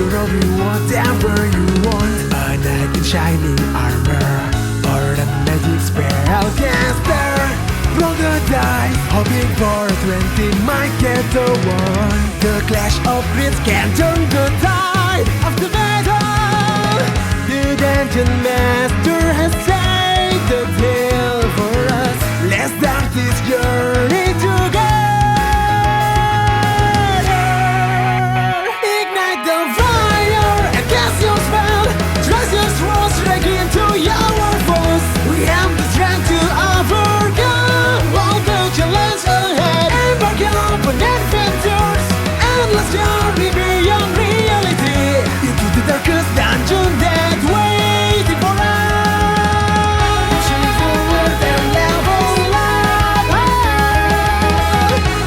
You'll be whatever you want. A knight in shining armor, or a magic spell caster. Roll the dice, hoping for a 20 might get the one. The clash of grids can turn the tide of the battle. The dungeon master has saved the tale for us. Let's start this journey together. Ignite the fire and cast your spell. Trust your swords straight into your foes. We have the strength to overcome all the challenges ahead. Embark on adventures, endless journey beyond reality. Into the darkest dungeon that waiting for us. Pushing forward and level up.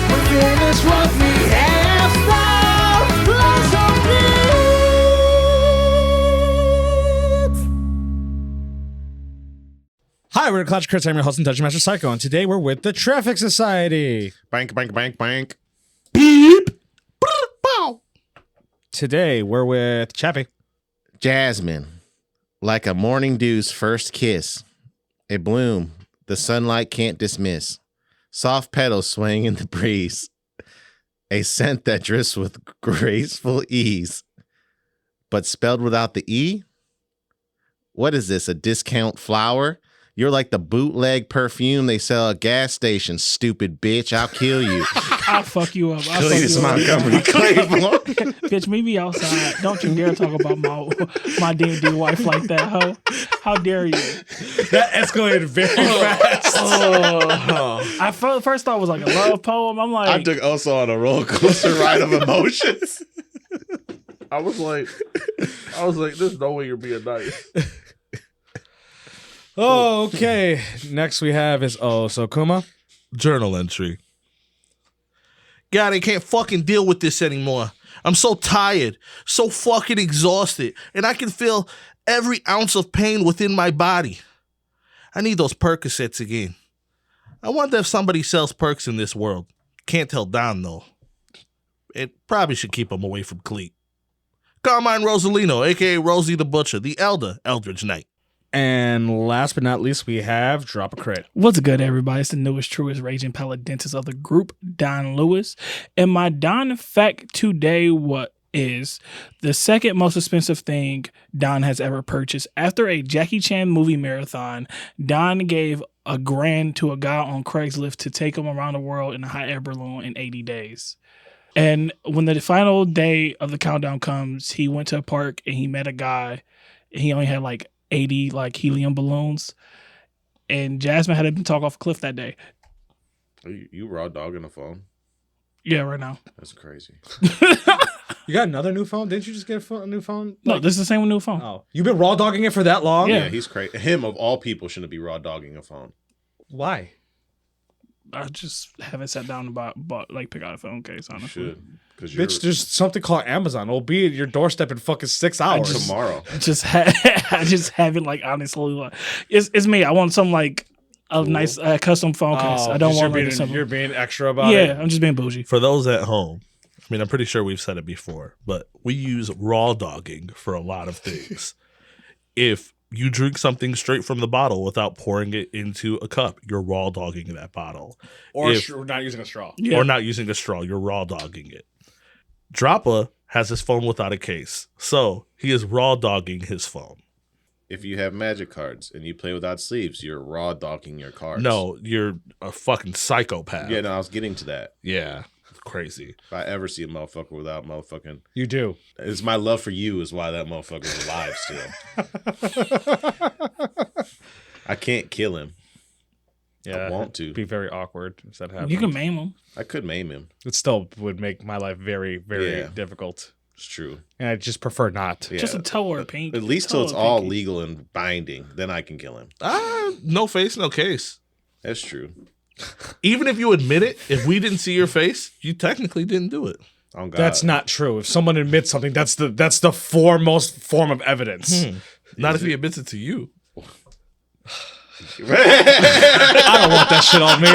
We finish what we have started. Lots of needs. Hi, we're Clutch Chris. I'm your host and Dungeon Master Psycho, and today we're with the Traffic Society. Bank. Beep. Bow. Today we're with Chappie. Jasmine, like a morning dew's first kiss. A bloom the sunlight can't dismiss. Soft petals swaying in the breeze. A scent that drifts with graceful ease. But spelled without the E? What is this, a discount flower? You're like the bootleg perfume they sell at gas stations, stupid bitch. I'll kill you. I'll fuck you up. Cletus Montgomery Claiborne. Bitch, meet me outside. Don't you dare talk about my D&D wife like that, ho. How dare you? That escalated very fast. I first thought it was like a love poem. I'm like, I took Oso on a roller coaster ride of emotions. I was like, there's no way you're being nice. Oh, okay. Next we have is so Kuma. Journal entry. God, I can't fucking deal with this anymore. I'm so tired, so fucking exhausted, and I can feel every ounce of pain within my body. I need those Percocets again. I wonder if somebody sells perks in this world. Can't tell Don, though. It probably should keep him away from Cleet. Carmine Rosalino, a.k.a. Rosie the Butcher, the Elder, Eldridge Knight. And last but not least, we have Drop a Crit. what's good, everybody? It's the newest, truest, raging paladentist of the group, Don Lewis. And my Don fact today is the second most expensive thing Don has ever purchased. After a Jackie Chan movie marathon, Don gave $1,000 to a guy on Craigslist to take him around the world in a hot air balloon in 80 days. And when the final day of the countdown comes, he went to a park and he met a guy. And he only had like 80 like helium balloons, and Jasmine had to talk off a cliff that day. You raw dogging the phone? Yeah, right now. That's crazy. You got another new phone? Didn't you just get a new phone? No, this is the same new phone. Oh, you've been raw dogging it for that long? Yeah. Yeah, he's crazy. Him of all people shouldn't be raw dogging a phone. Why? I just haven't sat down and pick out a phone case, honestly. Should. Bitch, there's something called Amazon. It'll be at your doorstep in fucking 6 hours. Tomorrow. I just haven't like honestly. Like, it's me. I want some like a nice custom phone case. I don't want like something. You're being extra about it. Yeah, I'm just being bougie. For those at home, I mean, I'm pretty sure we've said it before, but we use raw dogging for a lot of things. If you drink something straight from the bottle without pouring it into a cup, you're raw dogging that bottle. Or not using a straw. Yeah. Or not using a straw, you're raw dogging it. Droppa has his phone without a case, so he is raw dogging his phone. If you have magic cards and you play without sleeves, you're raw dogging your cards. No, you're a fucking psychopath. Yeah, no, I was getting to that. Yeah, crazy. If I ever see a motherfucker without motherfucking... You do. It's my love for you is why that motherfucker's alive still. I can't kill him. Yeah, I want to. It'd be very awkward if that happened. You can maim them. I could maim him. It still would make my life very, very Yeah. difficult. It's true. And I just prefer not. Yeah. Just a toe or a pink. At least till it's all legal and binding, then I can kill him. No face, no case. That's true. Even if you admit it, if we didn't see your face, you technically didn't do it. Oh, God. That's not true. If someone admits something, that's the foremost form of evidence. Not if he admits it to you. I don't want that shit on me.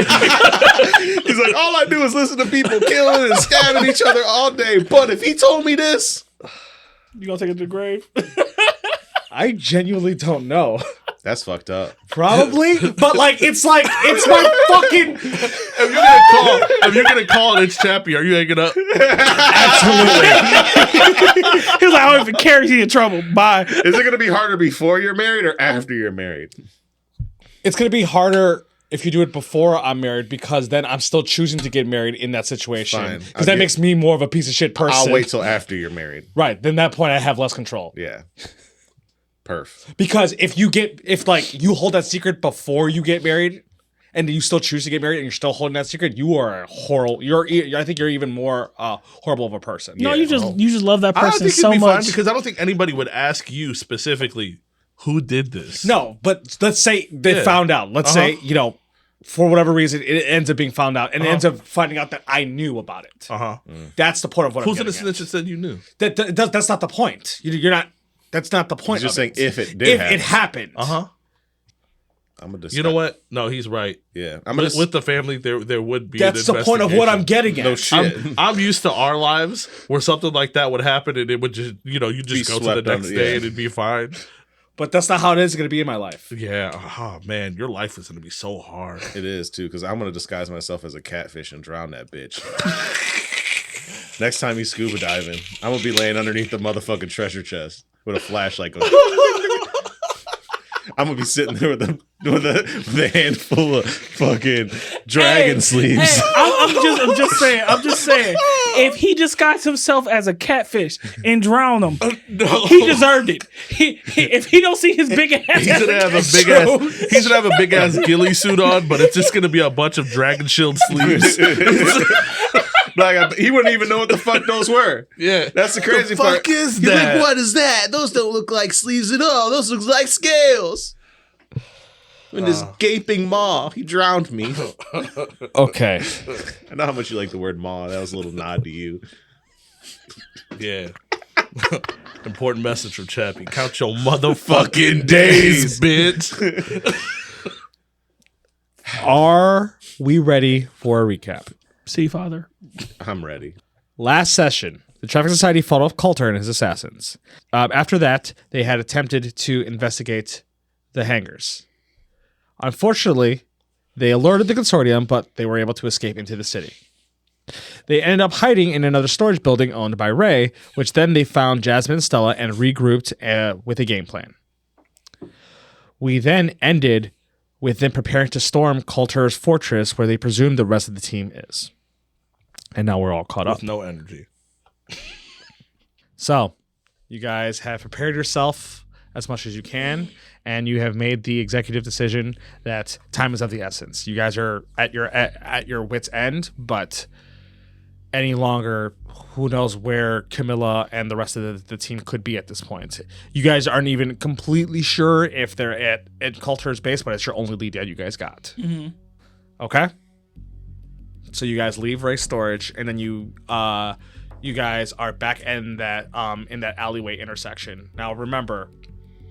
He's like, all I do is listen to people killing and stabbing each other all day. But if he told me this, You gonna take it to the grave? I genuinely don't know. That's fucked up. Probably, but it's my fucking If you're gonna call and it's Chappie, are you hanging up? absolutely. He's like, I don't even care. He's in trouble. Bye. Is it gonna be harder before you're married or after you're married? It's gonna be harder if you do it before I'm married because then I'm still choosing to get married in that situation Fine. because that makes me more of a piece of shit person. I'll wait till after you're married. Right, then that point I have less control. Yeah. Perf. Because if you hold that secret before you get married, and you still choose to get married, and you're still holding that secret, you are horrible. I think you're even more horrible of a person. No, you just love that I don't person think so it'd be fine much. because I don't think anybody would ask you specifically who did this. No, but let's say they found out. Let's say for whatever reason it ends up being found out, and it ends up finding out that I knew about it. That's the point of what Who's I'm in the getting snitch that said you knew? at. That's not the point. You're not. That's not the point. Just of saying it. if it did if happen. it happened. I'm gonna You know what? No, he's right. Yeah. With the family, there would be. That's an the point of what I'm investigation. getting at. No shit. I'm used to our lives where something like that would happen and it would just, you just go to the swept next under, day yeah. and it'd be fine. But that's not how it is going to be in my life. Yeah. Oh, man. Your life is going to be so hard. It is too, because I'm gonna disguise myself as a catfish and drown that bitch. Next time he's scuba diving, I'm gonna be laying underneath the motherfucking treasure chest with a flashlight going. I'm gonna be sitting there with a handful of fucking dragon sleeves. Hey, I'm just saying. If he disguised himself as a catfish and drowned him, he deserved it. If he don't see his big ass, He's gonna have a big ass ghillie suit on, but it's just gonna be a bunch of dragon shield sleeves. He wouldn't even know what the fuck those were. Yeah, That's the crazy the part. fuck is He's that? like, what is that? Those don't look like sleeves at all. Those look like scales. And this gaping maw, he drowned me. Okay. I know how much you like the word maw. That was a little nod to you. Yeah. Important message from Chappie. Count your motherfucking days, bitch. Are we ready for a recap? see, Father. I'm ready. Last session, the Traffic Society fought off Coulter and his assassins. After that, they had attempted to investigate the hangars. Unfortunately, they alerted the consortium, but they were able to escape into the city. They ended up hiding in another storage building owned by Ray, which then they found Jasmine and Stella and regrouped with a game plan. We then ended with them preparing to storm Coulter's fortress, where they presumed the rest of the team is. And now we're all caught up. With no energy. So, you guys have prepared yourself as much as you can, and you have made the executive decision that time is of the essence. You guys are at your wits' end, but any longer, who knows where Camilla and the rest of the team could be at this point. You guys aren't even completely sure if they're at Coulter's base, but it's your only lead that you guys got. Mm-hmm. Okay? So you guys leave Ray storage, and then you guys are back in that alleyway intersection. Now remember,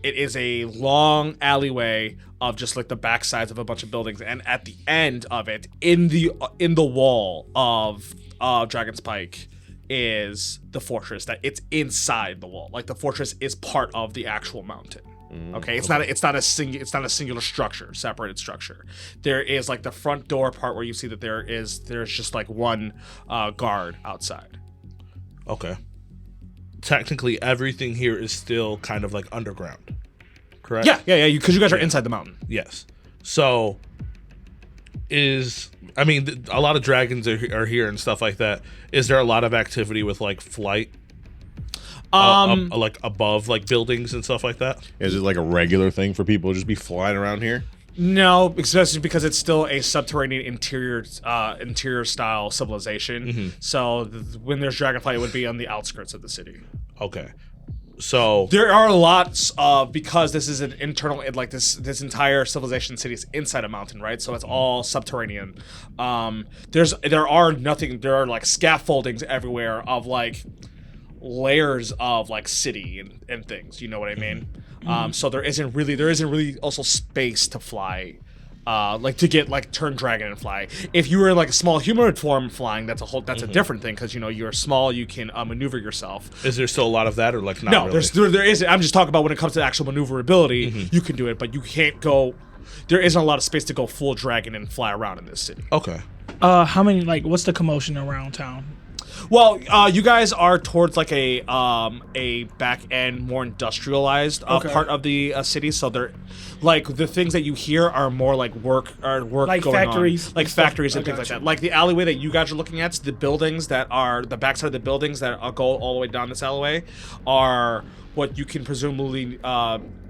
it is a long alleyway of just like the back sides of a bunch of buildings, and at the end of it, in the wall of Dragon's Pike, is the fortress. That it's inside the wall. Like the fortress is part of the actual mountain. Okay, it's not a singular structure, separated structure. There is like the front door part where you see that there's just like one guard outside. Okay. Technically, everything here is still kind of like underground, correct? Yeah, because you guys are inside the mountain. Yes. So, a lot of dragons are here and stuff like that. Is there a lot of activity with like flight? Like above like buildings and stuff like that? Is it like a regular thing for people to just be flying around here? No, especially because it's still a subterranean interior style civilization. Mm-hmm. So when there's dragonflight, it would be on the outskirts of the city. Okay. So there are lots of, because this is an internal, like this entire civilization city is inside a mountain, right? So it's all subterranean. There are like scaffoldings everywhere of like layers of like city and things. You know what I mean? So there isn't really also space to fly to get like turn dragon and fly. If you were in like a small humanoid form flying, that's a different thing because you're small, you can maneuver yourself. Is there still a lot of that, or like not? No, really? there isn't. I'm just talking about when it comes to actual maneuverability, you can do it, but you can't go. There isn't a lot of space to go full dragon and fly around in this city. Okay. How many, like, what's the commotion around town? Well, you guys are towards like a back end, more industrialized part of the city. So they're like the things that you hear are more like work Like going factories on, like and stuff. factories and I things like gotcha. that. Like the alleyway that you guys are looking at, the buildings that are the backside of the buildings that go all the way down this alleyway, are what you can presumably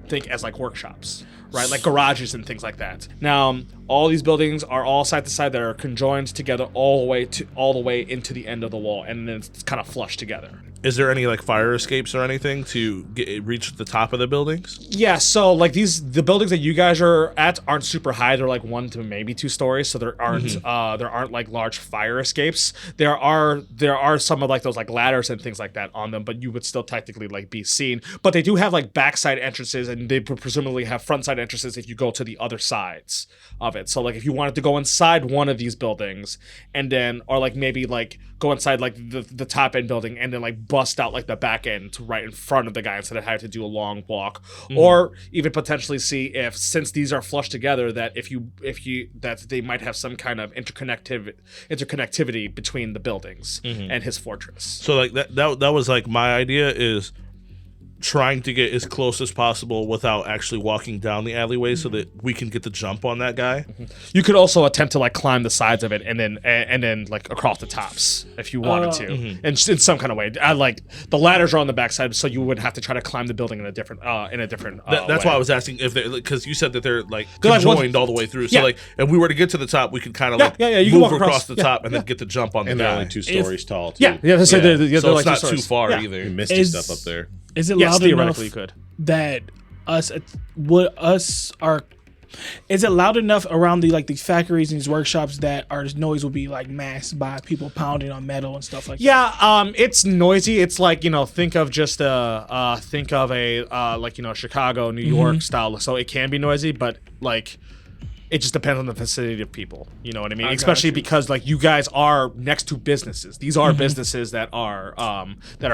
think as like workshops. Right, like garages and things like that. Now, all these buildings are all side to side that are conjoined together all the way into the end of the wall, and then it's kind of flushed together. Is there any like fire escapes or anything to reach the top of the buildings? Yeah, so like the buildings that you guys are at aren't super high. They're like 1 to maybe 2 stories, so there aren't like large fire escapes. There are some of like those like ladders and things like that on them, but you would still technically like be seen. But they do have like backside entrances, and they presumably have front side entrances if you go to the other sides of it. So like if you wanted to go inside one of these buildings, and then or like maybe like go inside like the top end building and then like bust out like the back end to right in front of the guy instead of having to do a long walk, or even potentially see if, since these are flushed together, that if you that they might have some kind of interconnectivity between the buildings and his fortress. So like that was like my idea, is trying to get as close as possible without actually walking down the alleyway so that we can get the jump on that guy. You could also attempt to like climb the sides of it and then like across the tops if you wanted to, in some kind of way. Like the ladders are on the backside, so you would have to try to climb the building in a different That's way. why I was asking if they, because you said that they're like They're like conjoined all the way through. So Yeah. like if we were to get to the top, we could kind of you can move walk across the across. top and then get the jump on And the they're guy. only 2 stories tall, too. Yeah, so So they're it's like not 2 too stories. far Yeah. either. Misty Is- stuff up there. Is it Yes, loud theoretically enough you could. that is it loud enough around these factories and these workshops that our noise will be like masked by people pounding on metal and stuff like that? Yeah, it's noisy. It's like, think of just Chicago, New York style. So it can be noisy, but like it just depends on the vicinity of people. You know what I mean? Especially because like you guys are next to businesses. These are businesses that are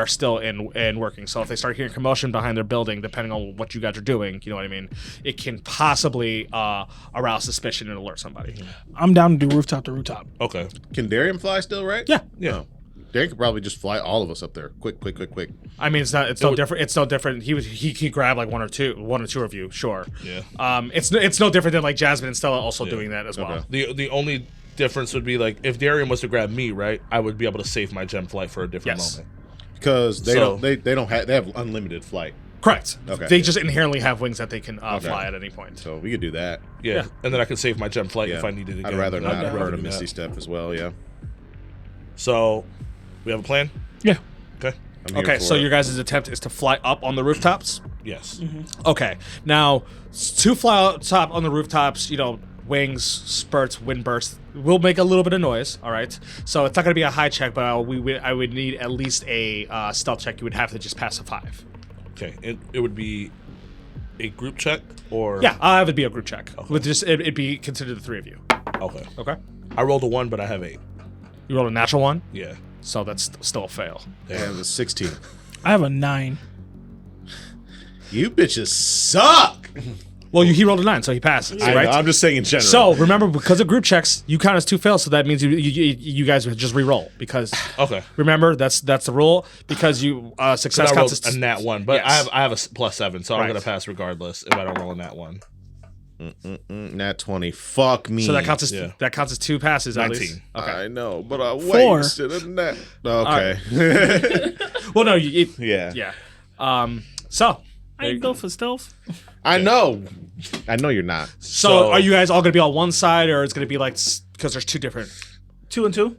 still in working. So if they start hearing commotion behind their building, depending on what you guys are doing, you know what I mean, it can possibly arouse suspicion and alert somebody. I'm down to do rooftop to rooftop. Okay. Can Darian fly still, right? Yeah. Yeah. Darian could probably just fly all of us up there. Quick. I mean, it's no different. It's no different. He can grab like one or two of you, sure. Yeah. It's no different than like Jasmine and Stella also doing that as well. The only difference would be like if Darian was to grab me, right, I would be able to save my gem flight for a different moment. Because they So- have unlimited flight. Correct. Okay. They just inherently have wings that they can fly at any point. So we could do that. Yeah. And then I could save my gem flight Yeah. if I needed to. I'd rather not I'd rather hurt a do Misty that. Step as well, yeah. So we have a plan. Yeah. Okay. I'm here Okay, for so it. your guys' attempt is to fly up on the rooftops. Yes. Okay, now to fly up top on the rooftops, wings, spurts, wind bursts will make a little bit of noise. All right, so it's not going to be a high check, but I would need at least a stealth check. You would have to just pass a 5. Okay. It would be a group check or Yeah, it would be a group check. With just it'd be considered the 3 of you. Okay. Okay, I rolled a 1, but I have 8. you rolled a natural 1, Yeah. so that's still a fail. I have a 16. I have a 9. You bitches suck! Well, he rolled a 9, so he passes. I right? know, I'm just saying in general. So remember, because of group checks, you count as 2 fails, so that means you guys would just re-roll because Okay. remember that's the rule because you success I counts rolled as a nat 1, but Yes. I have a +7, so I'm Right. gonna pass regardless if I don't roll a nat 1. Nat 20. Fuck me. so that counts as Yeah. 2 passes at 19. least. Okay. I know, but I 4. wasted a nat. Okay. Well, no, Yeah. So I ain't go for stealth. I know. I know you're not. so are you guys all gonna be on one side, or it's gonna be like because there's 2 different? 2 and 2.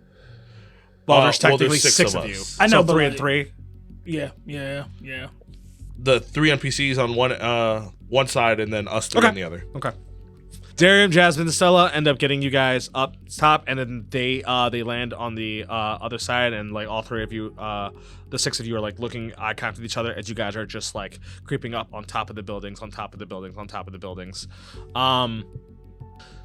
Well, there's well, technically there's 6 six of of you. us. I know, so but 3 like- and 3. Yeah. The 3 NPCs on one side and then us 3 Okay. on the other. Okay. Darian, Jasmine, and Stella end up getting you guys up top, and then they land on the other side, and like all 3 of you, the 6 of you are like looking eye contact with each other as you guys are just like creeping up on top of the buildings, on top of the buildings, on top of the buildings.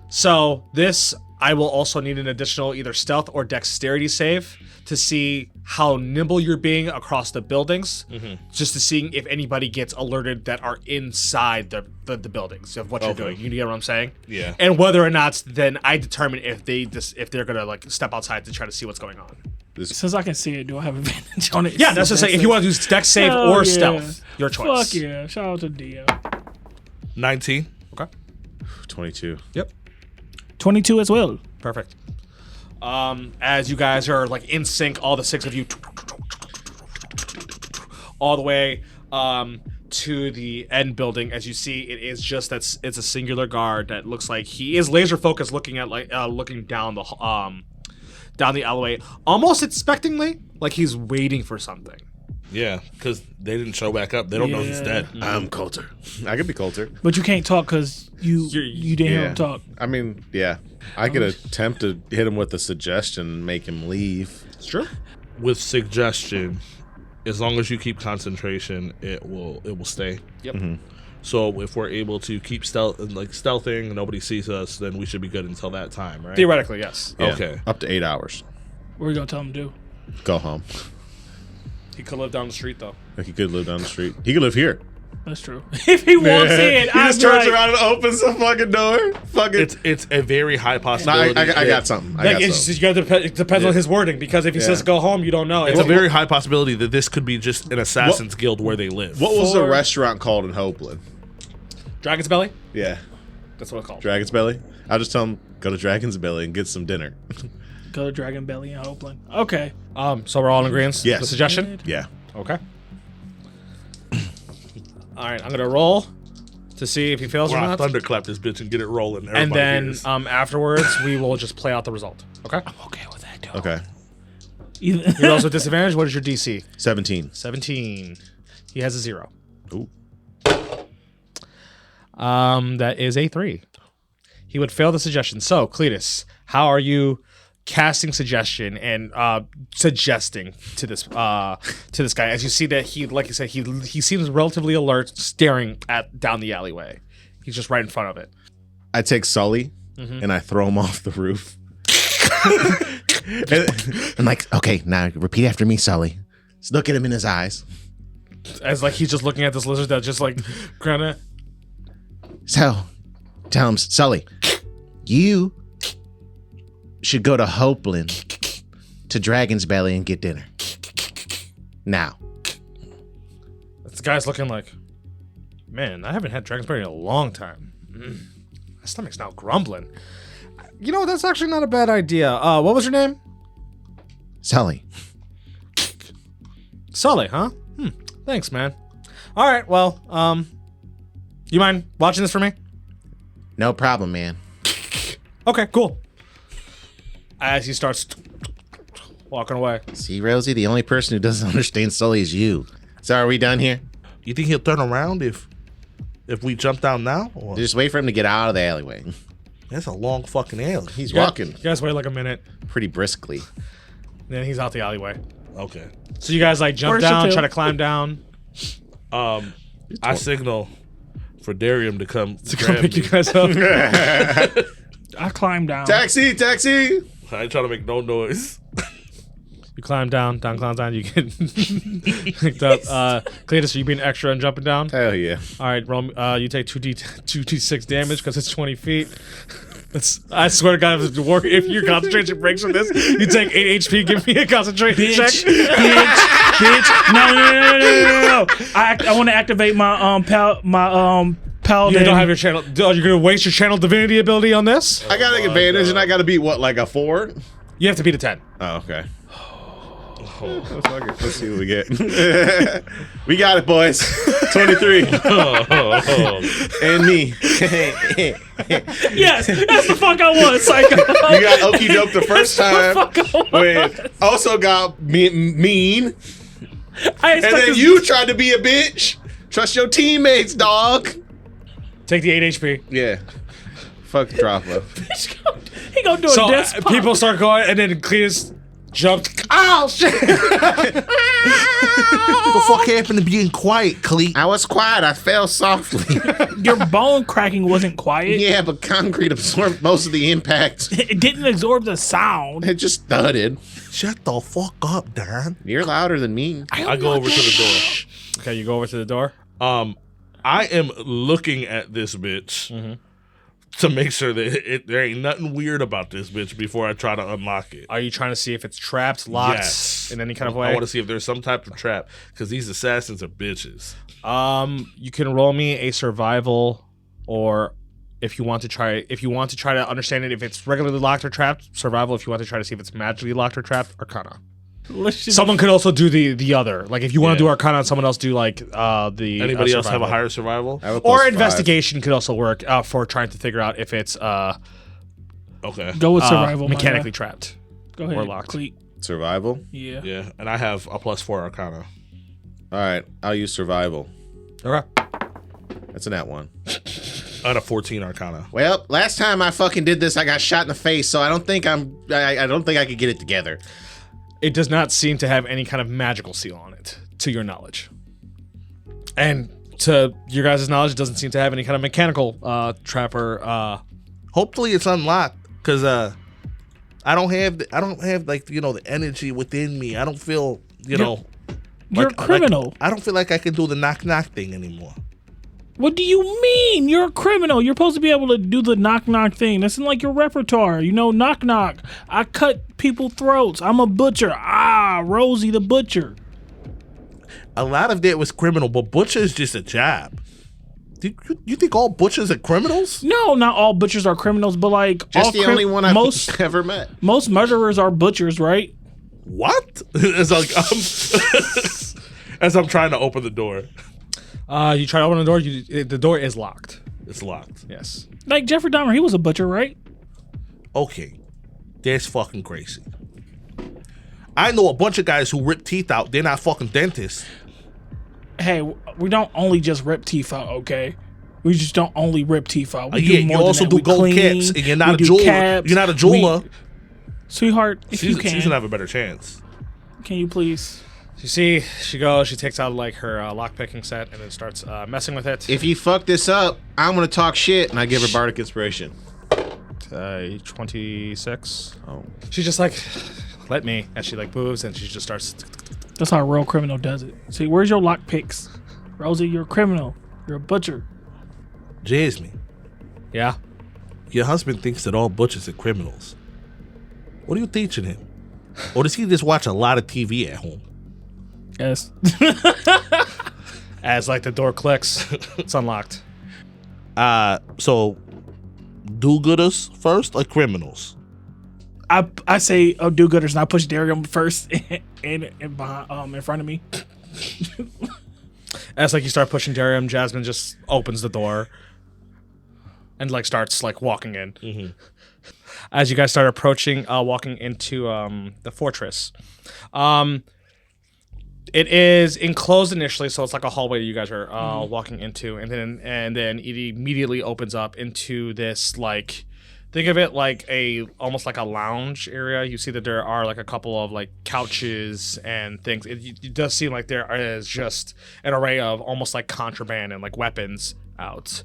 So this, I will also need an additional either stealth or dexterity save to see how nimble you're being across the buildings, just to see if anybody gets alerted that are inside the buildings of what you're doing. You get what I'm saying? Yeah. And whether or not then I determine if they're gonna like step outside to try to see what's going on. Since I can see it, do I have advantage on it? Yeah, that's just saying. If you want to do dex save Hell or yeah. stealth, your choice. Fuck yeah. Shout out to Dio. 19. Okay. 22. Yep. 22 as well. Perfect. As you guys are like in sync, all the 6 of you, all the way to the end building. As you see, it is just it's a singular guard that looks like he is laser focused, looking at looking down the alleyway, almost expectingly, like he's waiting for something. Yeah, because they didn't show back up. They don't know he's dead. I'm Coulter. I could be Coulter. But you can't talk because you didn't hear him talk. I mean, yeah. I could attempt to hit him with a suggestion and make him leave. It's true. With suggestion, as long as you keep concentration, it will stay. Yep. So if we're able to keep stealthing, and nobody sees us, then we should be good until that time, right? Theoretically, yes. Yeah, Okay. Up to 8 hours. What are you going to tell him to do? Go home. He could live down the street though. Like he could live down the street. He could live here. That's true. If he walks in, He I'm just turns like, around and opens the fucking door. Fucking. It's a very high No, possibility. I got something. I got Like, it's something. just, you gotta it depends on his wording, because if he says go home, you don't know. It's a very high possibility that this could be just an assassin's guild where they live. What was the restaurant called in Hopeland? Dragon's Belly. Yeah, That's what it's called. Dragon's Belly. I'll just tell him go to Dragon's Belly and get some dinner. go to Dragon Belly in Hopeland. Okay. So we're all in agreement. Yes. The suggestion. Yeah. Okay. All right, I'm gonna roll to see if he fails or Wow, not, thunderclap this bitch and get it rolling. and Everybody then hears. afterwards we will just play out the result. Okay. I'm okay with that, too. Okay. He rolls with disadvantage. What is your DC? 17. 17. He has a 0. Ooh. That is a 3. He would fail the suggestion. So, Cletus, how are you casting suggestion and suggesting to this guy? As you see that he, like you said, he seems relatively alert, staring down the alleyway. He's just right in front of it. I take Sully and I throw him off the roof. I'm like, okay, now repeat after me, Sully. Just look at him in his eyes. As like he's just looking at this lizard that just like kind of. So, tell him, Sully, you should go to Hopeland to Dragon's Belly and get dinner. Now. This guy's looking like, man, I haven't had Dragon's Belly in a long time. My stomach's now grumbling. You know, that's actually not a bad idea. What was your name? Sully. Sully, huh? Thanks, man. All right, well, you mind watching this for me? No problem, man. Okay, cool. As he starts walking away. See, Rosie, the only person who doesn't understand Sully is you. So are we done here? You think he'll turn around if we jump down now? Or? Just wait for him to get out of the alleyway. That's a long fucking alley. He's You walking guys wait like a minute, pretty briskly. then he's out the alleyway. Okay. So you guys like jump Where's down, the try pill? to climb down. I signal for Darium to come Come pick you guys up. I climbed down. Taxi, taxi! I ain't trying to make no noise. You climb down, climb down. You get picked up. Cletus, are you being extra and jumping down? Hell yeah. All right, roll. You take 2d6 damage because it's 20 feet. I swear to God, if your concentration breaks from this, you take 8 HP. Give me a concentration check. bitch. No. I want to activate my paladin. You don't have your channel. You're gonna waste your channel divinity ability on this? I got an advantage and I got to beat what, like a 4? You have to beat a 10. Oh, okay. Let's see what we get. We got it, boys. 23. And me. Yes, that's the fuck I was, psycho. You got okie doke the first time. Fuck I was. When also got mean. I And expect then this- you tried to be a bitch. Trust your teammates, dog. Take the 8 HP. Yeah. Fuck drop up. He gonna do So a death spot. people start going, and then Cletus jumped Oh shit! The fuck happened to being quiet, Cleet? I was quiet. I fell softly. Your bone cracking wasn't quiet. Yeah, but concrete absorbed most of the impact. It didn't absorb the sound. It just thudded. Shut the fuck up, Dan. You're louder than me. I go over to the door. Okay, you go over to the door. I am looking at this bitch to make sure that there ain't nothing weird about this bitch before I try to unlock it. Are you trying to see if it's trapped, locked in any kind of way? I want to see if there's some type of trap because these assassins are bitches. You can roll me a survival, or if you want to try to understand it, if it's regularly locked or trapped, survival. If you want to try to see if it's magically locked or trapped, Arcana. Someone could also do the other. Like if you want to do Arcana, and someone else do like the. Anybody else have survival. a higher survival? Or investigation could also work for trying to figure out if it's Okay. Go with survival. mechanically trapped. Go ahead. or locked. Cleet. Survival? Yeah. Yeah, and I have a +4 Arcana. All right, I'll use survival. Okay. That's an at one. I had a 14 Arcana. Well, last time I fucking did this, I got shot in the face, so I don't think I don't think I could get it together. It does not seem to have any kind of magical seal on it, to your knowledge. And to your guys' knowledge, it doesn't seem to have any kind of mechanical trap or. Hopefully it's unlocked, because I don't have like the energy within me. I don't feel You're a criminal. I don't feel like I can do the knock thing anymore. What do you mean? You're a criminal. You're supposed to be able to do the knock thing. That's in like your repertoire. Knock. I cut people's throats. I'm a butcher. Rosie the butcher. A lot of that was criminal, but butcher is just a job. You think all butchers are criminals? No, not all butchers are criminals, but like Just all the only one I've ever met. Most murderers are butchers, right? What? As I'm trying to open the door. You try to open the door. The door is locked. It's locked. Yes. Like Jeffrey Dahmer, he was a butcher, right? Okay, that's fucking crazy. I know a bunch of guys who rip teeth out. They're not fucking dentists. Hey, we don't only just rip teeth out, okay? We just don't only rip teeth out. We Yeah, do more you than also that. do We gold clean, caps, and you're not we a do jeweler. caps, You're not a jeweler. Sweetheart, if you She's can, gonna have a better chance. can you please? You see, she goes. She takes out like her lock picking set and then starts messing with it. If you fuck this up, I'm gonna talk shit, and I give her bardic inspiration. 26. Oh, She's just like, let me, as she like moves and she just starts. That's how a real criminal does it. See, where's your lock picks? Rosie, you're a criminal. You're a butcher. Jasmine, Yeah. your husband thinks that all butchers are criminals. What are you teaching him? Or does he just watch a lot of TV at home? Yes. As like the door clicks, it's unlocked. So do-gooders first or criminals? I say do-gooders, and I push Darium first and behind, in front of me. As like you start pushing Darium, Jasmine just opens the door and like starts like walking in. Mm-hmm. As you guys start approaching, walking into the fortress. It is enclosed initially, so it's like a hallway you guys are walking into, and then it immediately opens up into this like, think of it like almost like a lounge area. You see that there are like a couple of like couches and things. It does seem like there is just an array of almost like contraband and like weapons out.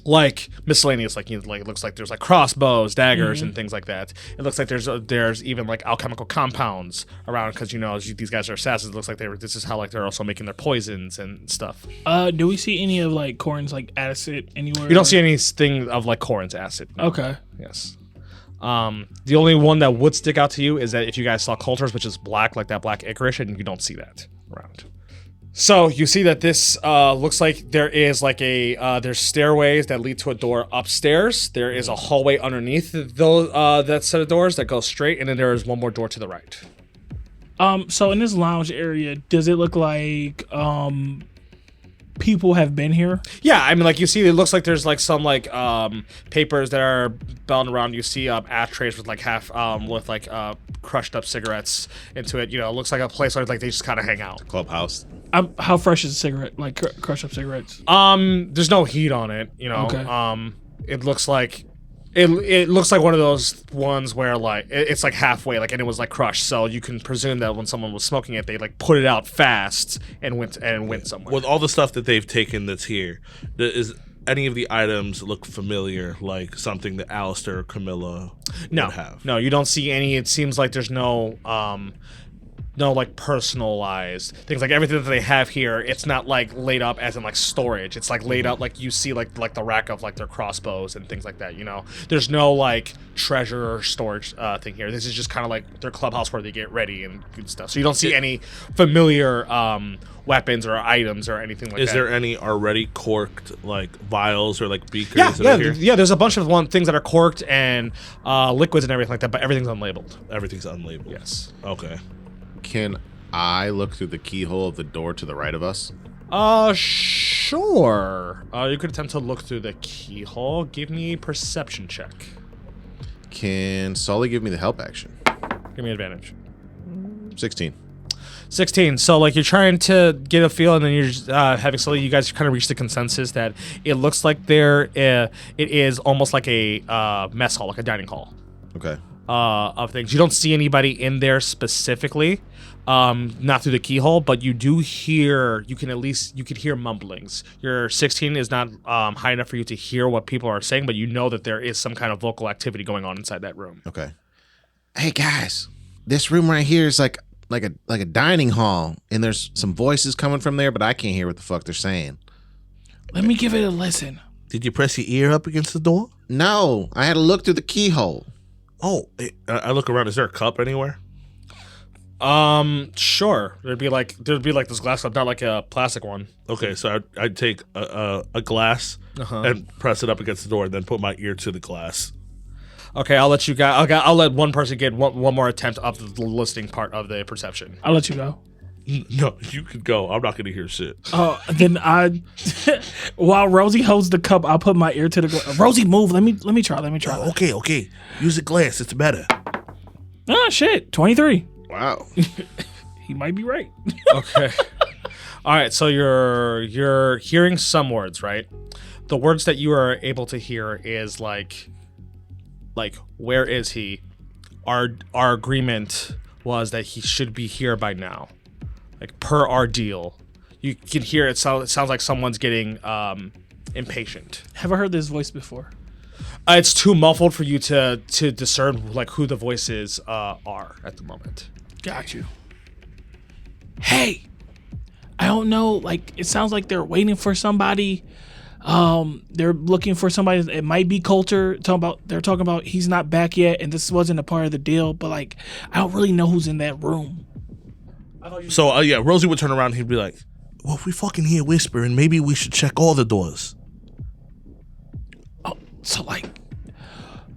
Like miscellaneous, like it looks like there's like crossbows, daggers, and things like that. It looks like there's even like alchemical compounds around because as these guys are assassins. It looks like this is how like they're also making their poisons and stuff. Do we see any of like Corin's like acid anywhere? You don't see anything of like Corin's acid. No. Okay. Yes. The only one that would stick out to you is that if you guys saw Coulter's, which is black, like that black licorice, and you don't see that around. So you see that this looks like there is like there's stairways that lead to a door upstairs. There is a hallway underneath those that set of doors that goes straight, and then there is one more door to the right. So in this lounge area, does it look like people have been here? Yeah, I mean, like you see, it looks like there's like some like papers that are bound around. You see ashtrays with like half with like crushed up cigarettes into it. It looks like a place where like they just kind of hang out. clubhouse. How fresh is a cigarette? Like crushed up cigarettes? There's no heat on it. Okay. It looks like It looks like one of those ones where like it's like halfway, like, and it was like crushed. So you can presume that when someone was smoking it, they like put it out fast and went somewhere. With all the stuff that they've taken that's here, is any of the items look familiar, like something that Alistair or Camilla would have? No, you don't see any. It seems like there's no like personalized things. Like everything that they have here, it's not like laid up as in like storage. It's like laid out like you see like the rack of like their crossbows and things like that. You know, there's no like treasure or storage thing here. This is just kind of like their clubhouse where they get ready and good stuff. So you don't see any familiar weapons or items or anything like that. Is there any already corked like vials or like beakers? Yeah. There's a bunch of things that are corked and liquids and everything like that, but everything's unlabeled. Everything's unlabeled. Yes. Okay. Can I look through the keyhole of the door to the right of us? Sure. You could attempt to look through the keyhole. Give me a perception check. Can Sully give me the help action? Give me advantage. 16. 16. So, like, you're trying to get a feel, and then you're just, having Sully, you guys kind of reach the consensus that it looks like it is almost like a mess hall, like a dining hall. Okay. Of things. You don't see anybody in there specifically, not through the keyhole, but you do hear, you can hear mumblings. Your 16 is not high enough for you to hear what people are saying, but you know that there is some kind of vocal activity going on inside that room. Okay. Hey guys, this room right here is like a dining hall, and there's some voices coming from there, but I can't hear what the fuck they're saying. Let me give it a listen. Did you press your ear up against the door? No, I had to look through the keyhole. Oh, I look around. Is there a cup anywhere? Sure. There'd be like this glass cup, not like a plastic one. Okay, so I'd take a glass and press it up against the door, and then put my ear to the glass. Okay, I'll let you guys. I'll let one person get one more attempt of the listing part of the perception. I'll let you go. No, you could go. I'm not going to hear shit. Then while Rosie holds the cup, I'll put my ear to the glass. Rosie, move. Let me try. Oh, okay. Use a glass. It's better. Oh shit, 23. Wow. He might be right. Okay. All right. So you're hearing some words, right? The words that you are able to hear is like where is he? Our agreement was that he should be here by now. Like per our deal, you can hear it. It sounds like someone's getting impatient. Have I heard this voice before? It's too muffled for you to discern like who the voices are at the moment. Got you. Hey, I don't know. Like it sounds like they're waiting for somebody. They're looking for somebody. It might be Coulter. They're talking about he's not back yet, and this wasn't a part of the deal. But like, I don't really know who's in that room. So Rosie would turn around and he'd be like, well, if we fucking hear whispering, maybe we should check all the doors. Oh, so like,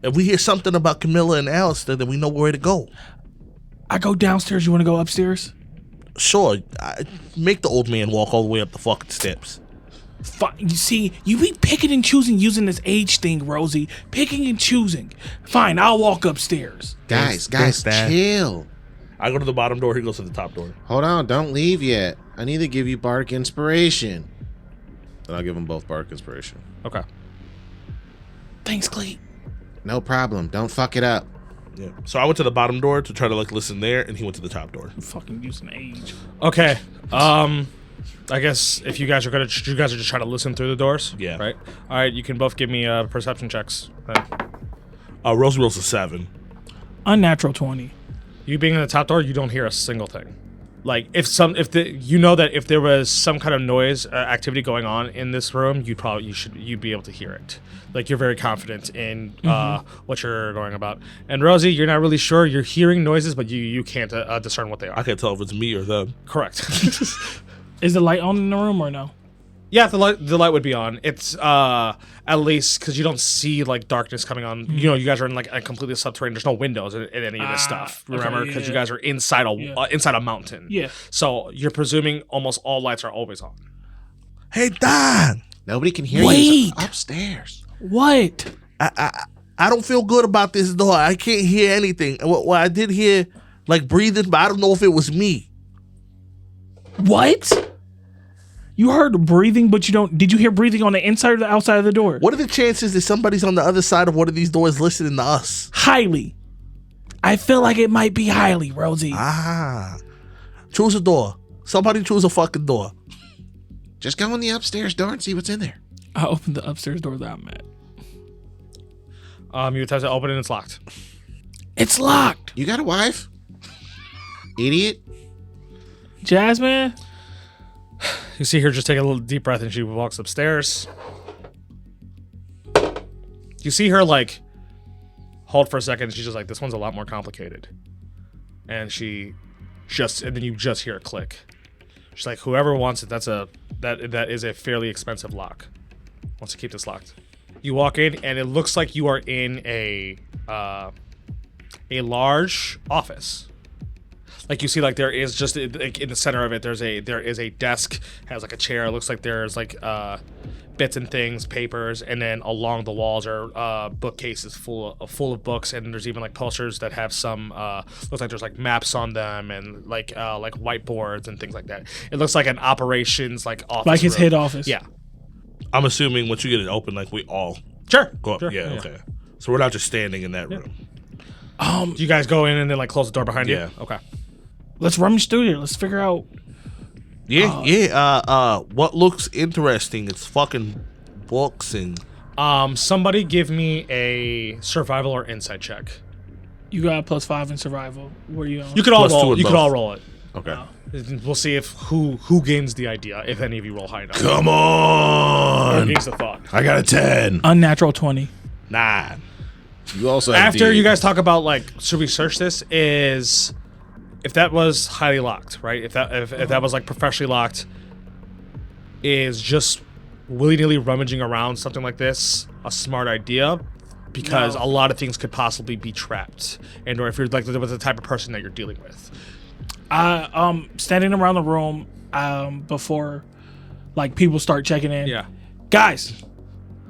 if we hear something about Camilla and Alistair, then we know where to go. I go downstairs. You want to go upstairs? Sure. Make the old man walk all the way up the fucking steps. Fine. You see, you be picking and choosing using this age thing, Rosie. Picking and choosing. Fine, I'll walk upstairs. Guys, Dad. chill. I go to the bottom door. He goes to the top door. Hold on, don't leave yet. I need to give you Bardic Inspiration. Then I'll give them both Bardic Inspiration. Okay. Thanks, Cleet. No problem. Don't fuck it up. Yeah. So I went to the bottom door to try to like listen there, and he went to the top door. I'm fucking using age. Okay. I guess if you guys are just trying to listen through the doors. Yeah. Right. All right. You can both give me perception checks. Rosie rolls a 7. Unnatural 20. You being in the top door, you don't hear a single thing. Like you know that if there was some kind of noise activity going on in this room, you'd be able to hear it. Like you're very confident in what you're going about. And Rosie, you're not really sure. You're hearing noises, but you can't discern what they are. I can't tell if it's me or them. Correct. Is the light on in the room or no? Yeah, the light would be on. It's at least because you don't see like darkness coming on. You know, you guys are in like a completely subterranean. There's no windows in any of this stuff. Remember, because you guys are inside a mountain. Yeah. So you're presuming almost all lights are always on. Hey, Don. Nobody can hear you. Wait. It's upstairs. What? I don't feel good about this door. I can't hear anything. Well, I did hear like breathing, but I don't know if it was me. What? You heard breathing, but you don't. Did you hear breathing on the inside or the outside of the door? What are the chances that somebody's on the other side of one of these doors listening to us? Highly. I feel like it might be highly, Rosie. Choose a door. Somebody choose a fucking door. Just go in the upstairs door and see what's in there. I opened the upstairs door that I'm at. You attempt to open it and it's locked. It's locked. You got a wife? Idiot. Jasmine? You see her just take a little deep breath and she walks upstairs. You see her like hold for a second and she's just like, this one's a lot more complicated. And and then you just hear a click. She's like, whoever wants it, that is a fairly expensive lock. Wants to keep this locked. You walk in and it looks like you are in a large office. Like you see, like there is just like in the center of it, there is a desk, has like a chair. It looks like there's like bits and things, papers, and then along the walls are bookcases full of books, and there's even like posters that have some looks like there's like maps on them and like whiteboards and things like that. It looks like an operations like office, Like his room. head office. Yeah, I'm assuming once you get it open, like we all sure. go up. Sure. Yeah, okay. So we're not just standing in that room. Do you guys go in and then like close the door behind Yeah. you? Okay. Let's rummage through here. Let's figure out. What looks interesting? It's fucking books and. Somebody give me a survival or insight check. You got a +5 in survival. Where you on? You could all Plus two roll. in You could both. all roll it. Okay. We'll see if who gains the idea. If any of you roll high enough. Come Or on. gains the thought. I got a 10. Unnatural 20. 9. You also have After D. you guys talk about like, should we search this? Is if that was highly locked, right? If that was like professionally locked, is just willy-nilly rummaging around something like this a smart idea? Because No. a lot of things could possibly be trapped, and or if you're like the type of person that you're dealing with. Standing around the room before like people start checking in. Yeah. Guys,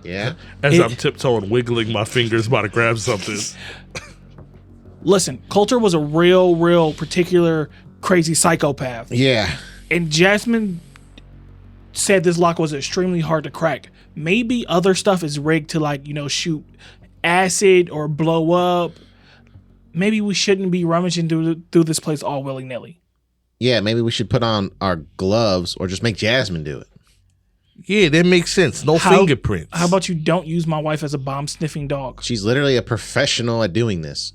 Yeah. As It- I'm tiptoeing, wiggling my fingers, about to grab something. listen, Coulter was a real particular crazy psychopath. Yeah. And Jasmine said this lock was extremely hard to crack. Maybe other stuff is rigged to like, shoot acid or blow up. Maybe we shouldn't be rummaging through this place all willy-nilly. Yeah, maybe we should put on our gloves or just make Jasmine do it. Yeah, that makes sense. No fingerprints. How about you don't use my wife as a bomb-sniffing dog? She's literally a professional at doing this.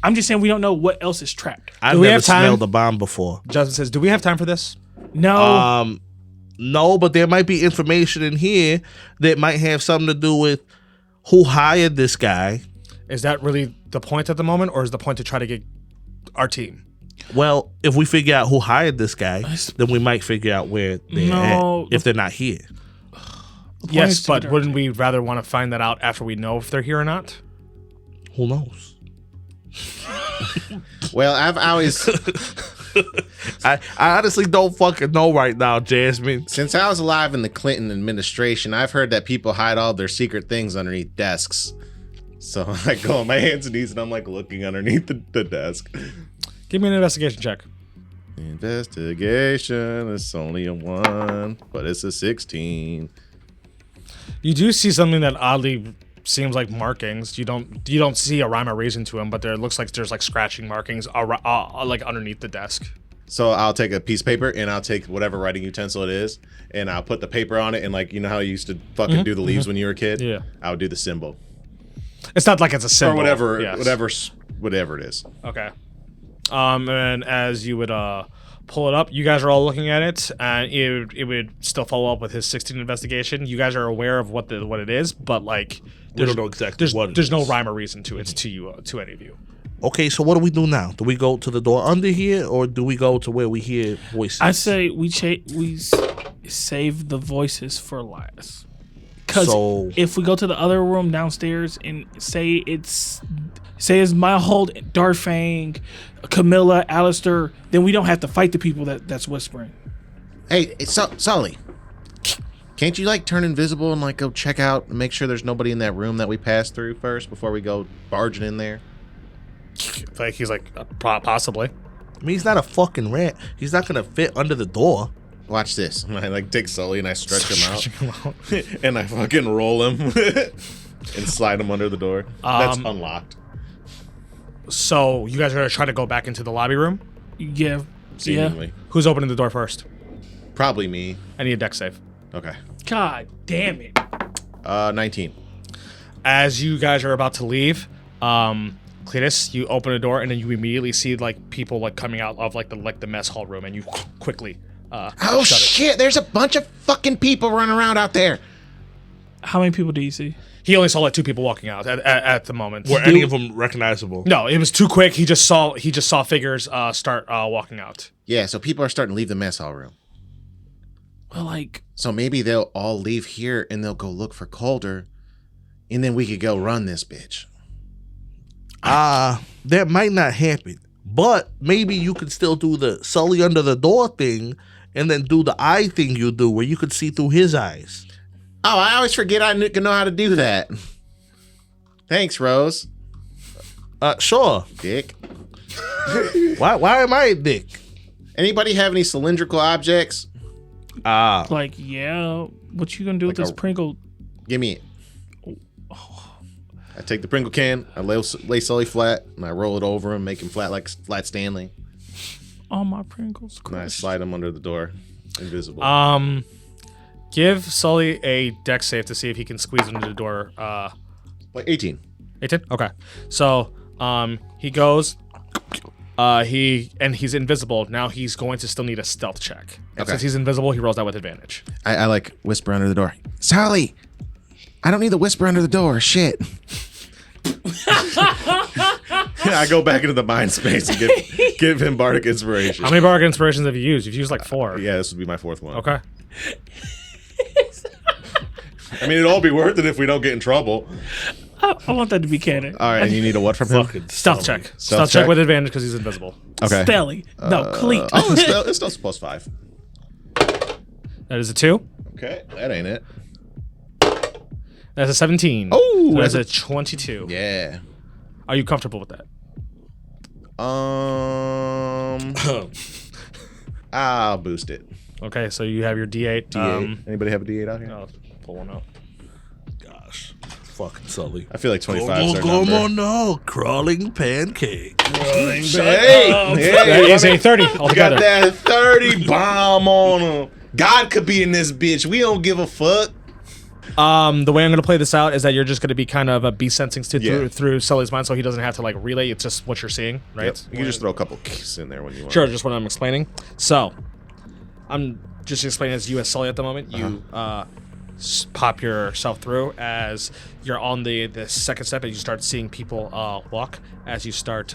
I'm just saying we don't know what else is trapped. I've Do we never have time? smelled a bomb before. Justin says, "Do we have time for this?" No. No, but there might be information in here that might have something to do with who hired this guy. Is that really the point at the moment, or is the point to try to get our team? Well, if we figure out who hired this guy, then we might figure out where they're No. at if they're not here. Yes, is to but get our- wouldn't we rather want to find that out after we know if they're here or not? Who knows? Well, I've always, I honestly don't fucking know right now, Jasmine. since I was alive in the Clinton administration, I've heard that people hide all their secret things underneath desks. So I go on my hands and knees and I'm like looking underneath the desk. Give me an investigation check. Investigation, it's only a 1, but it's a 16. You do see something that oddly seems like markings. You don't see a rhyme or reason to them, but there looks like there's like scratching markings like underneath the desk. So I'll take a piece of paper and I'll take whatever writing utensil it is and I'll put the paper on it and like, you know how you used to fucking do the leaves when you were a kid? Yeah. I would do the symbol. It's not like it's a symbol Or whatever, Yes. whatever it is. Okay. And as you would pull it up, you guys are all looking at it, and it would still follow up with his 16 investigation. You guys are aware of what it is, but like We don't know exactly there's what it there's no is. rhyme or reason to it to you to any of you. Okay, so what do we do now? Do we go to the door under here, or do we go to where we hear voices? I say we save the voices for last. Because So- if we go to the other room downstairs and say it's Mighthold, Darfang, Camilla, Alistair, then we don't have to fight the people that's whispering. Hey, it's Sully. Can't you like turn invisible and like go check out and make sure there's nobody in that room that we passed through first before we go barging in there? Like he's like possibly. I mean, he's not a fucking rat. He's not gonna fit under the door. Watch this. I like take Sully and I stretch him out. out. And I fucking roll him and slide him under the door. That's unlocked. So you guys are gonna try to go back into the lobby room. Yeah. Seemingly. Who's opening the door first? Probably me. I need a deck save. Okay. God damn it. 19. As you guys are about to leave, Cletus, you open a door and then you immediately see like people like coming out of like the mess hall room, and you quickly Oh shut it. shit! There's a bunch of fucking people running around out there. How many people do you see? He only saw like 2 people walking out at the moment. Were any of them recognizable? No, it was too quick. He just saw figures start walking out. Yeah, so people are starting to leave the mess hall room. Well, like, So maybe they'll all leave here and they'll go look for Calder, and then we could go run this bitch. That might not happen. But maybe you could still do the Sully under the door thing and then do the eye thing you do where you could see through his eyes. Oh, I always forget I know how to do that. Thanks, Rose. Sure. Dick. Why am I a dick? Anybody have any cylindrical objects? like, yeah. What you gonna do with Like this a- Pringle? Give me it. I take the Pringle can, I lay Sully flat, and I roll it over him, make him flat like Flat Stanley. All my Pringles. And I crushed. slide him under the door, invisible. Give Sully a deck save to see if he can squeeze into the door. Like 18. 18? Okay. So he goes. He's invisible. Now he's going to still need a stealth check. And Okay. since he's invisible, he rolls that with advantage. I like whisper under the door. Sully, I don't need the whisper under the door. Shit. I go back into the mind space and give him bardic inspiration. How many bardic inspirations have you used? You've used like 4. Yeah, this would be my 4th one. Okay. I mean, it'd all be worth it if we don't get in trouble. I want that to be canon. All right, and you need a what from him? Fucking Stealth Sully. check. Stealth Stealth check check? with advantage because he's invisible. Okay. Stelly. No, Cleat. It's still plus 5. That is a 2. Okay, that ain't it. That's a 17. Oh, So that's that's a 22. Yeah. Are you comfortable with that? I'll boost it. Okay, so you have your D8. D8. Anybody have a D8 out here? I'll pull one out. Gosh. Fucking Sully. I feel like 25 is our Como number. no, crawling pancake. Hey, That is a 30 got altogether. that 30 bomb on him. God could be in this bitch. We don't give a fuck. The way I'm going to play this out is that you're just going to be kind of beast sensing Yeah. through Sully's mind, so he doesn't have to like relay. It's just what you're seeing, right? Yep. You can just throw a couple kicks in there when you want. Sure, just what I'm explaining. So, I'm just explaining as you as Sully at the moment. You pop yourself through as you're on the second step, and you start seeing people walk. As you start,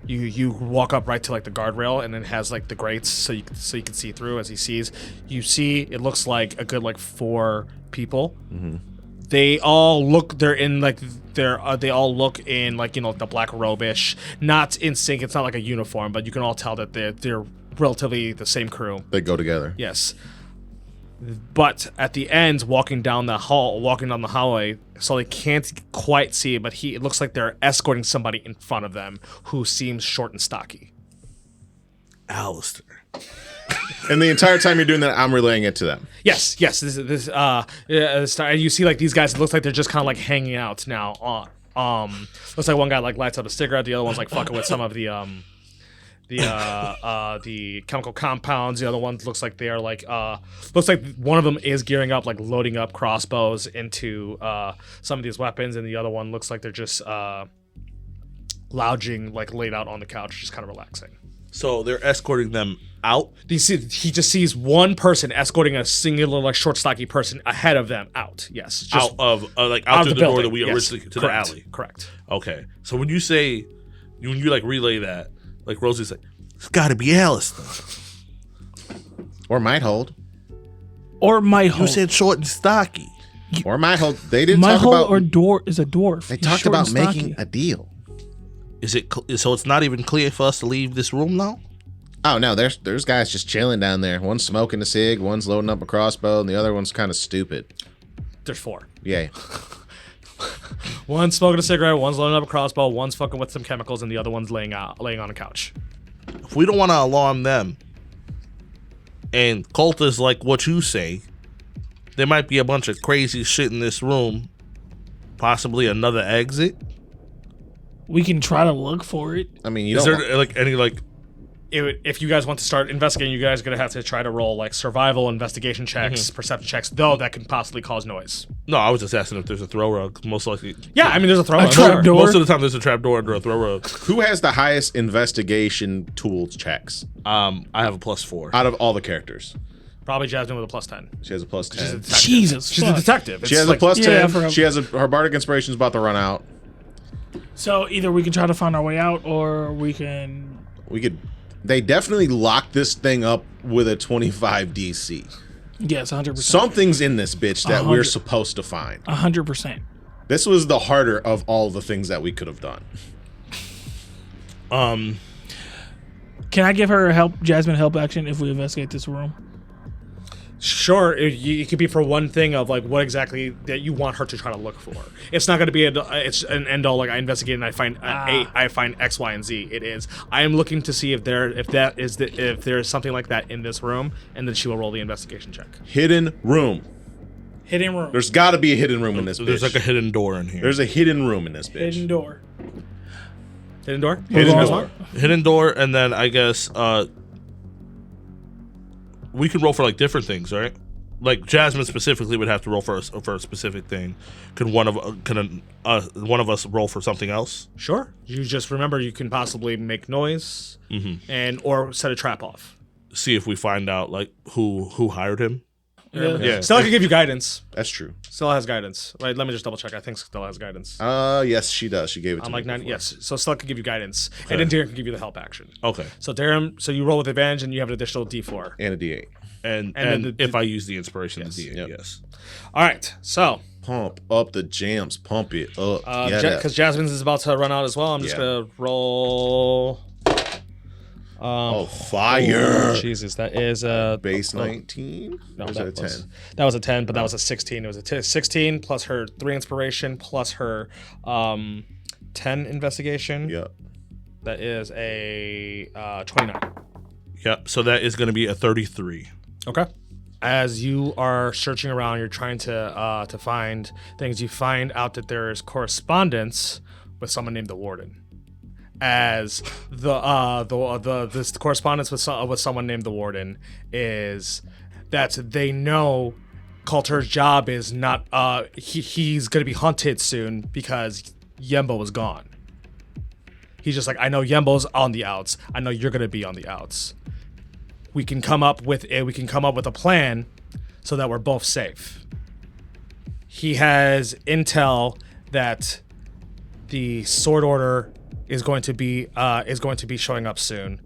you walk up right to like the guardrail, and it has like the grates, so you can see through. As he sees, you see it looks like a good like 4 people. They all look. They're in like they all look in like the black robe-ish, not in sync. It's not like a uniform, but you can all tell that they're relatively the same crew. They go together. Yes. But at the end, walking down the hallway, so they can't quite see it, but it looks like they're escorting somebody in front of them who seems short and stocky. Alistair. And the entire time you're doing that, I'm relaying it to them. Yes. And you see like these guys. It looks like they're just kind of like hanging out now. Looks like one guy like lights up a cigarette. The other one's like fucking with some of the chemical compounds. The other one looks like they're like looks like one of them is gearing up, like loading up crossbows into some of these weapons, and the other one looks like they're just lounging, like laid out on the couch, just kind of relaxing. So they're escorting them out? He just sees one person escorting a singular, like short, stocky person ahead of them out. Yes, just Out of out out through of the door building. that we Yes, originally to correct, the alley. Correct. Okay. So when you like relay that, like Rosie's like, it's gotta be Alistair. Or Mighthold. Or Mighthold. You said short and stocky. Or Mighthold. They didn't talk Mighthold about. or is a dwarf. They He's talked short about and stocky. making a deal. Is it so? It's not even clear for us to leave this room now. Oh no, there's guys just chilling down there. One's smoking a cig, one's loading up a crossbow, and the other one's kind of stupid. There's 4. Yay. One's smoking a cigarette, one's loading up a crossbow, one's fucking with some chemicals, and the other one's laying on a couch. If we don't want to alarm them, and cultists like what you say, there might be a bunch of crazy shit in this room, possibly another exit. We can try to look for it. I mean, you Is don't. there like any like If you guys want to start investigating, you guys are gonna have to try to roll like survival, investigation checks, perception checks, though that can possibly cause noise. No, I was just asking if there's a throw rug. Most likely. Yeah, I mean there's a throw. A trap door. Most of the time there's a trap door under a throw rug. Who has the highest investigation tools checks I have a +4. out of all the characters? Probably Jasmine with a +10. She has a plus She's a 10. detective. Jesus, She's fuck. a detective. She It's has like- a plus Yeah, I 10. forgot. She has her bardic inspiration's about to run out. So either we can try to find our way out, or we can. We could. They definitely locked this thing up with a 25 DC. Yes, 100%. Something's in this bitch that we're 100. supposed to find. 100%. This was the harder of all the things that we could have done. Can I give her Jasmine help action if we investigate this room? Sure, it could be for one thing of like what exactly that you want her to try to look for. It's not going to be it's an end all like I investigate and I find I find X, Y, and Z. It is I am looking to see if there is something like that in this room, and then she will roll the investigation check. Hidden room. Hidden room. There's got to be a hidden room in this bitch. There's like a hidden door in here. There's a hidden room in this bitch. Hidden door. Hidden door. Hidden Roll. door. Hidden door, and then I guess we can roll for like different things, right? Like Jasmine specifically would have to roll for a specific thing. Could one of us roll for something else? Sure. You just remember you can possibly make noise and or set a trap off. See if we find out like who hired him. Yeah. Stella can give you guidance. That's true. Stella has guidance. Right, let me just double check. I think Stella has guidance. Yes, she does. She gave it to I'm me like 90. before. Yes. So Stella can give you guidance, and then Darren can give you the help action. Okay. So Darren, so you roll with advantage, and you have an additional D4. And a D8. And then if I use the inspiration, Yes. the D8, Yep. yes. All right. So Pump up the jams. Pump it up. because Jasmine's is about to run out as well, I'm just Yeah. gonna roll. Oh, fire. Jesus, that is a Base 19? No, or is that a that 10? was a 10, but that was a 16. It was a 16 plus her 3 inspiration plus her 10 investigation. Yep. That is a 29. Yep. So that is going to be a 33. Okay. As you are searching around, you're trying to find things. You find out that there is correspondence with someone named the Warden. As this correspondence with someone named the Warden is that they know Coulter's job is not he's gonna be hunted soon because Yembo is gone. He's just like, I know Yembo's on the outs. I know you're gonna be on the outs. We can come up with a plan so that we're both safe. He has intel that the Sword Order is going to be showing up soon,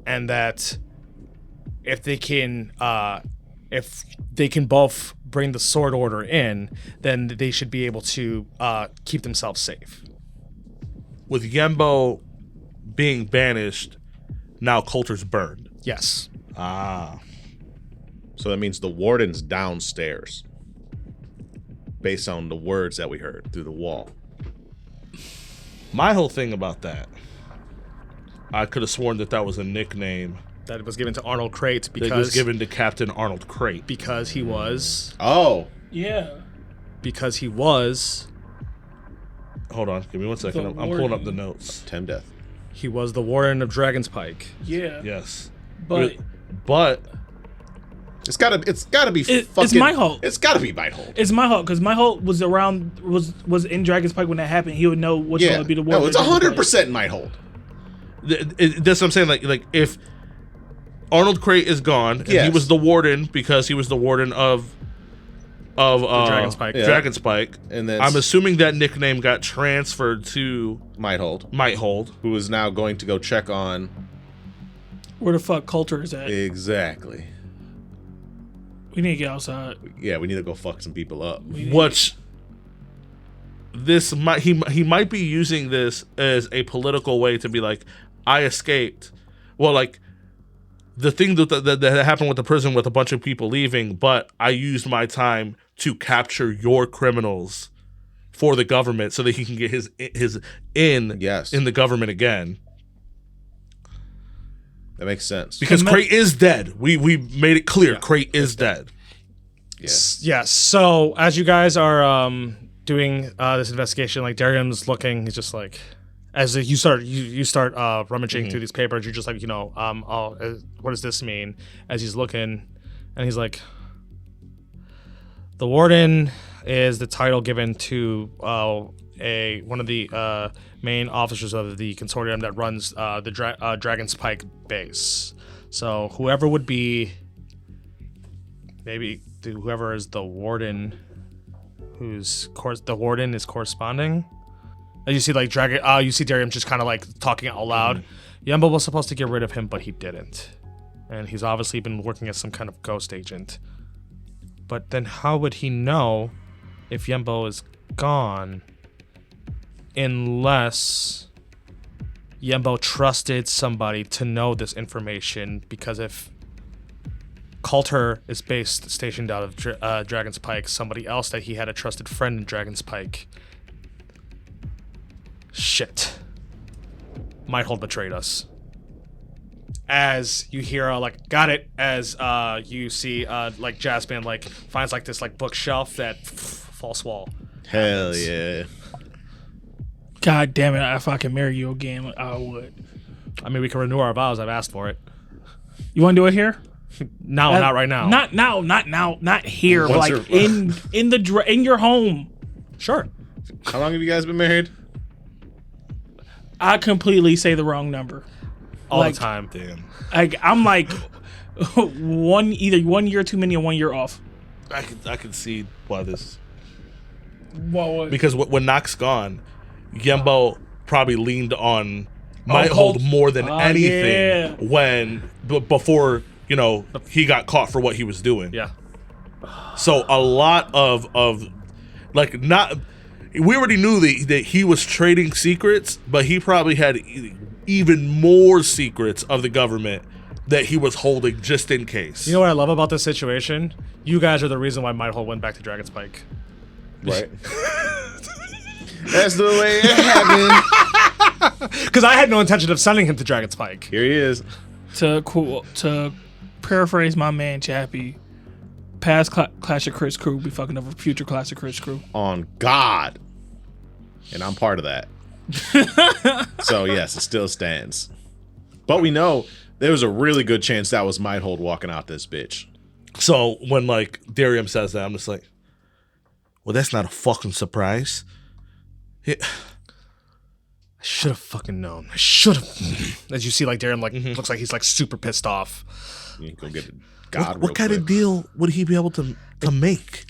and that if they can both bring the Sword Order in, then they should be able to keep themselves safe. With Yembo being banished, now Coulter's burned. Yes. Ah. So that means the warden's downstairs. Based on the words that we heard through the wall. My whole thing about that, I could have sworn that was a nickname That was given to Arnold Crate that was because given to Captain Arnold Crate. he was Oh. Yeah. Hold on, give me 1 second. I'm pulling up the notes. 10 death. he was the Warden of Dragon's Pike. Yeah. Yes, But but It's gotta be It's fucking. Mighthold. It's gotta be Mighthold. it's Mighthold, because Mighthold was around, was in Dragon's Pike when that happened. He would know which one would be the one. No, it's 100% Mighthold. that's what I'm saying. Like if Arnold Crate is gone, and he Yes. was the warden because he was the warden of Dragon's Pike. Yeah. Dragon's Pike. And then I'm assuming that nickname got transferred to Mighthold, Mighthold. who is now going to go check on Where the fuck Coulter is at? exactly. We need to get outside. Yeah, we need to go fuck some people up. Which this might he might be using this as a political way to be like, I escaped. Well, like the thing that happened with the prison with a bunch of people leaving, but I used my time to capture your criminals for the government so that he can get his in Yes. in the government again. That makes sense. Because Crate is dead. We made it clear. Crate is dead. Yes. So as you guys are doing this investigation, like Darium's looking, he's just like, as you start rummaging through these papers, you're just like, what does this mean? As he's looking, and he's like, the warden is the title given to one of the main officers of the consortium that runs the Dragon's Pike base. So whoever would be, maybe whoever is the warden, the warden is corresponding. As you see, like you see Darium just kind of like talking out loud. Yembo was supposed to get rid of him, but he didn't, and he's obviously been working as some kind of ghost agent. But then how would he know if Yembo is gone unless Yembo trusted somebody to know this information? Because if Coulter is stationed out of Dragon's Pike, somebody else that he had a trusted friend in Dragon's Pike. Shit. Mighthold betrayed us. As you hear, got it, as you see, Jasmine, finds, this, bookshelf that false wall. Hell yeah. God damn it, if I can marry you again, I would. I mean, we can renew our vows. I've asked for it. You want to do it here? No, not right now. Not now, not here. Once Like in your home. Sure. How long have you guys been married? I completely say the wrong number. All the time. Damn. I'm like either 1 year too many or 1 year off. I can see why this. What? Because when Nock's gone, Yembo probably leaned on Mighthold more than anything before he got caught for what he was doing. Yeah. So a lot of we already knew that he was trading secrets, but he probably had even more secrets of the government that he was holding just in case. You know what I love about this situation? You guys are the reason why Mighthold went back to Dragon's Pike. Right. That's the way it happened. Because I had no intention of sending him to Dragon's Pike. Here he is. To paraphrase my man Chappie, past Clash of Chris crew be fucking over future Clash of Chris crew. On God. And I'm part of that. So yes, it still stands. But we know there was a really good chance that was Mighthold walking out this bitch. So when Darium says that, I'm just like, well, that's not a fucking surprise. I should have fucking known. I should have. As you see, Darium looks like he's super pissed off. You can go get a God. What kind of deal would he be able to make?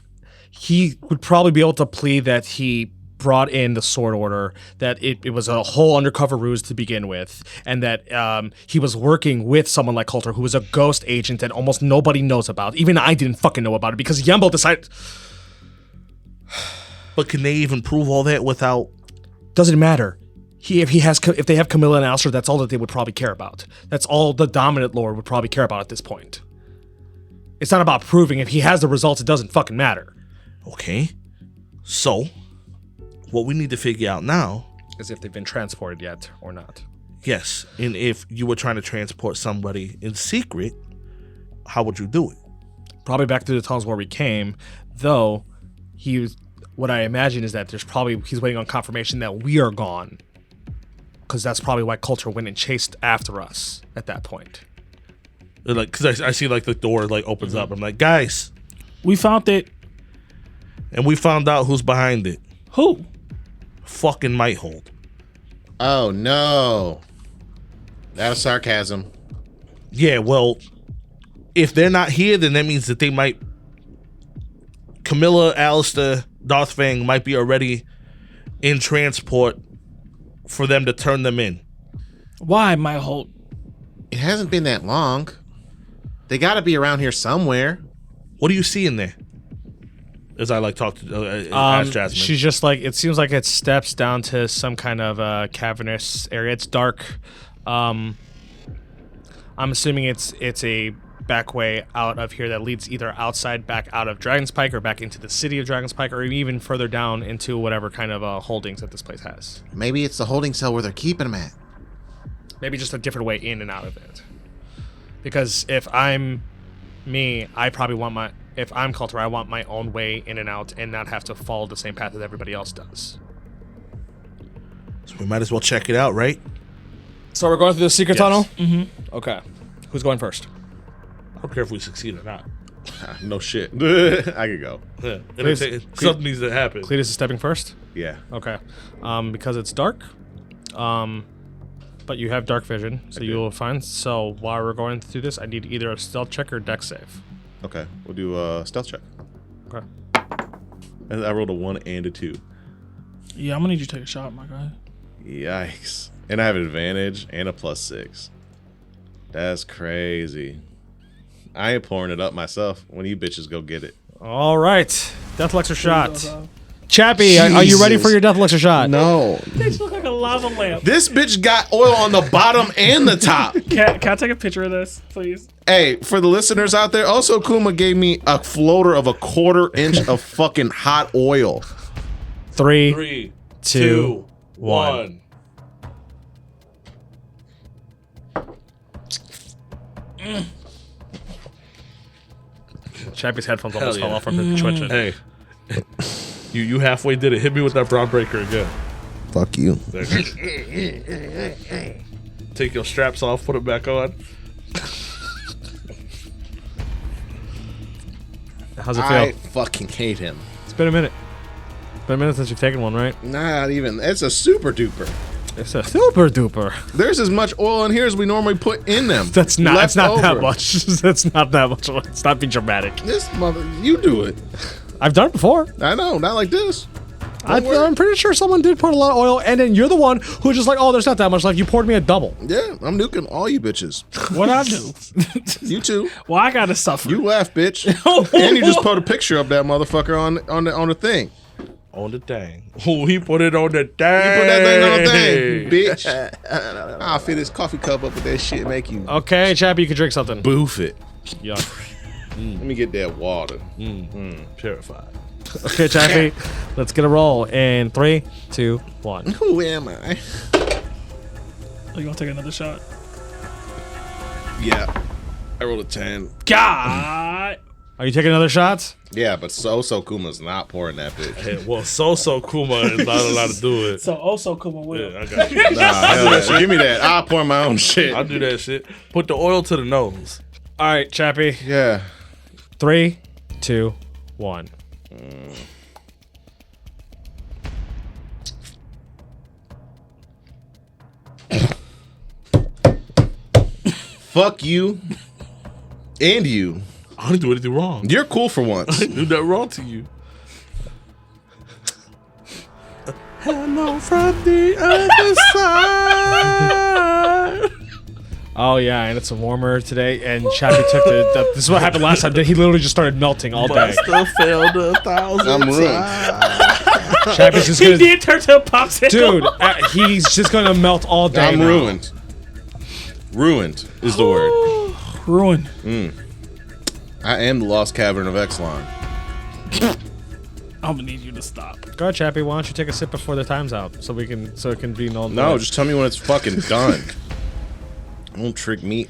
He would probably be able to plead that he brought in the Sword Order, that it was a whole undercover ruse to begin with, and that he was working with someone like Coulter, who was a ghost agent that almost nobody knows about. Even I didn't fucking know about it because Yembo decided. But can they even prove all that without? Doesn't matter. If they have Camilla and Alistair, that's all that they would probably care about. That's all the dominant lord would probably care about at this point. It's not about proving. If he has the results, it doesn't fucking matter. Okay. So, what we need to figure out now is if they've been transported yet or not. Yes, and if you were trying to transport somebody in secret, how would you do it? Probably back through the tunnels where we came, though. What I imagine is that he's waiting on confirmation that we are gone, because that's probably why Coulter went and chased after us at that point. Because I see the door opens up. I'm like, guys, we found it, and we found out who's behind it. Who? Fucking Mighthold. Oh no, that was sarcasm. Yeah, well, if they're not here, then that means that they might. Camilla, Alistair, Darthfang might be already in transport for them to turn them in. Why, Mighthold? It hasn't been that long. They got to be around here somewhere. What do you see in there? As I talk to ask Jasmine. She's just it seems like it steps down to some kind of cavernous area. It's dark. I'm assuming it's a back way out of here that leads either outside back out of Dragon's Pike or back into the city of Dragon's Pike, or even further down into whatever kind of holdings that this place has. Maybe it's the holding cell where they're keeping them at. Maybe just a different way in and out of it. Because if I'm me, I probably want my. If I'm Coulter, I want my own way in and out and not have to follow the same path that everybody else does. So we might as well check it out, right? So we're going through the secret tunnel? Mm-hmm. Okay. Who's going first? I don't care if we succeed or not. No shit. I could go. Yeah. Please. Something needs to happen. Cletus is stepping first? Yeah. Okay. Because it's dark. But you have dark vision, so you will find. So while we're going through this, I need either a stealth check or dex save. Okay. We'll do a stealth check. Okay. And I rolled a 1 and a 2. Yeah, I'm gonna need you to take a shot, my guy. Yikes. And I have an advantage and a +6. That's crazy. I ain't pouring it up myself when you bitches go get it. All right. Death elixir shot. Chappie, are you ready for your death elixir shot? No. They look like a lava lamp. This bitch got oil on the bottom and the top. Can I take a picture of this, please? Hey, for the listeners out there, also Kuma gave me a floater of a 1/4 inch of fucking hot oil. 3, 3, 2, 1. Chappie's headphones Hell almost fell yeah. off from the twitching. Hey, you halfway did it. Hit me with that brown breaker again. Fuck you. There you go. Take your straps off, put it back on. How's it feel? I fucking hate him. It's been a minute. It's been a minute since you've taken one, right? Not even. It's a super duper. It's a super duper. There's as much oil in here as we normally put in them. That's not. It's not that Leftover. much. That's not that much. It's not being dramatic. This mother, you do it. I've done it before. I know, not like this. I'm pretty sure someone did put a lot of oil, and then you're the one who was just like, "Oh, there's not that much left." You poured me a double. Yeah, I'm nuking all you bitches. What I do? You too. Well, I gotta suffer. You laugh, bitch. And you just put a picture of that motherfucker on the thing. On the thing. Oh, he put it on the thing. You put that thing on the thing, bitch. I'll fill this coffee cup up with that shit and make you Okay, Chappie, you can drink something. boof it. Yuck. Let me get that water. Purified. Okay, Chappie, let's get a roll in 3, 2, 1. Who am I? You gonna take another shot? Yeah. I rolled a 10. God. Are you taking another shot? Yeah, but So Kuma's not pouring that bitch. Hey, well, So Kuma is not allowed to do it. So also come on with Yeah, I got you. Nah, hell yeah. Give me that. I'll pour my own shit. I'll do that shit. Put the oil to the nose. All right, Chappie. Yeah. 3, 2, 1. Fuck you. And you. I didn't do anything wrong. You're cool for once. I didn't do that wrong to you. Hello from the other side. Oh yeah, and it's warmer today. And Chappie took the. This is what happened last time. He literally just started melting all But I day. still failed 1,000 I'm ruined. times. Chappie's just He gonna. did turn to a popsicle. Dude, he's just gonna melt all day. I'm now. ruined. Ruined is the word. Ruined. I am the Lost Cavern of Exelon. I'm gonna need you to stop. Go ahead, Chappie. Why don't you take a sip before the time's out, so it can be null. and No, void? just tell me when it's fucking done. Don't trick me.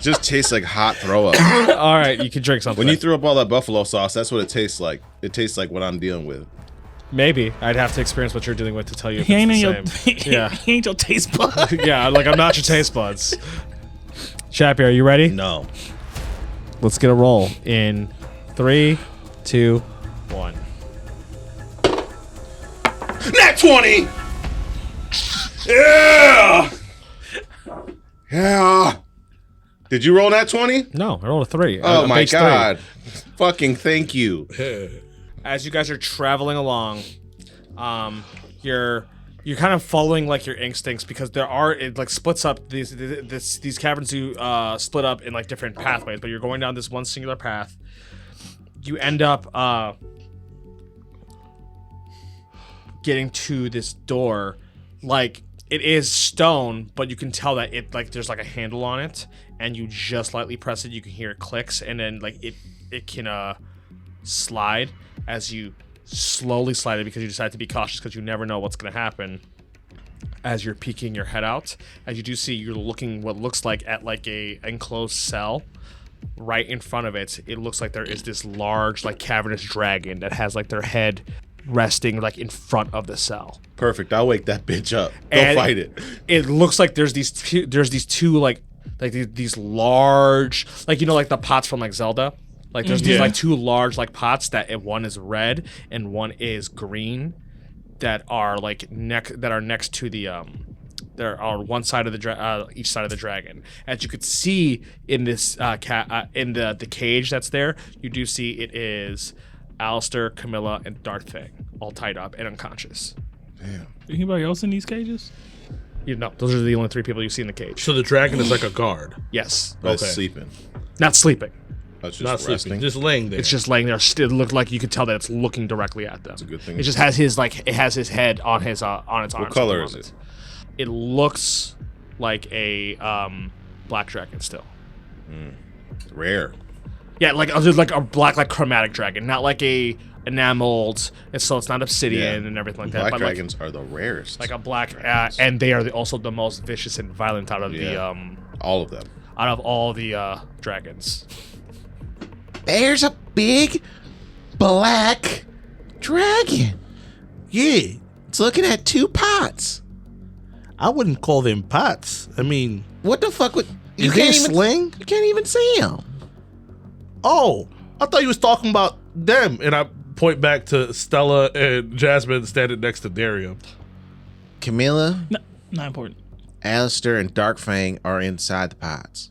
Just tastes like hot throw up. All right. You can drink something. When you throw up all that buffalo sauce, that's what it tastes like. It tastes like what I'm dealing with. Maybe I'd have to experience what you're dealing with to tell you if He ain't in it's your. the same. Yeah. He ain't your taste bud. Yeah, like I'm not your taste buds. Chappie, are you ready? No. Let's get a roll in 3, 2, 1. Nat 20! Yeah! Yeah! Did you roll that 20? No, I rolled a 3. Oh my Base 3. god. Fucking thank you. As you guys are traveling along, you're kind of following like your instincts because it like splits up these caverns do split up in like different pathways, but you're going down this one singular path. You end up getting to this door. Like it is stone, but you can tell that it like there's like a handle on it, and you just lightly press it, you can hear it clicks, and then like it can slide as you slowly slide it because you decide to be cautious because you never know what's going to happen. As you're peeking your head out, as you do see, you're looking what looks like at like a enclosed cell. Right in front of it, it looks like there is this large, like cavernous dragon that has like their head resting like in front of the cell. Perfect. I'll wake that bitch up. Go And fight it. It looks like there's these two like these large, like, you know, like the pots from like Zelda. Like there's these like two large like pots that one is red and one is green that are like next to the there are one side of the each side of the dragon. As you could see in this in the cage that's there, you do see it is Alistair, Camilla, and Darth Fang all tied up and unconscious. Damn. Anybody else in these cages? You know, those are the only three people you see in the cage. So the dragon is like a guard. Yes, But it's Okay. sleeping. not sleeping. That's just Not resting. sleeping, just laying there. It's just laying there. It looked like you could tell that it's looking directly at them. It's a good thing. It just has his head on his on its arms. What color is it? It looks like a black dragon still. Rare. Yeah, like a black, like chromatic dragon, not like a enameled. And so it's not obsidian and everything like that. Black but dragons are the rarest. like a black, and they are also the most vicious and violent out of all of them. out of all the dragons. There's a big black dragon. yeah. It's looking at two pots. I wouldn't call them pots. I mean, What the fuck would is there a sling? You can't even see them. Oh, I thought you was talking about them. And I point back to Stella and Jasmine standing next to Daria. Camilla, No, not important. Alistair, and Darkfang are inside the pots.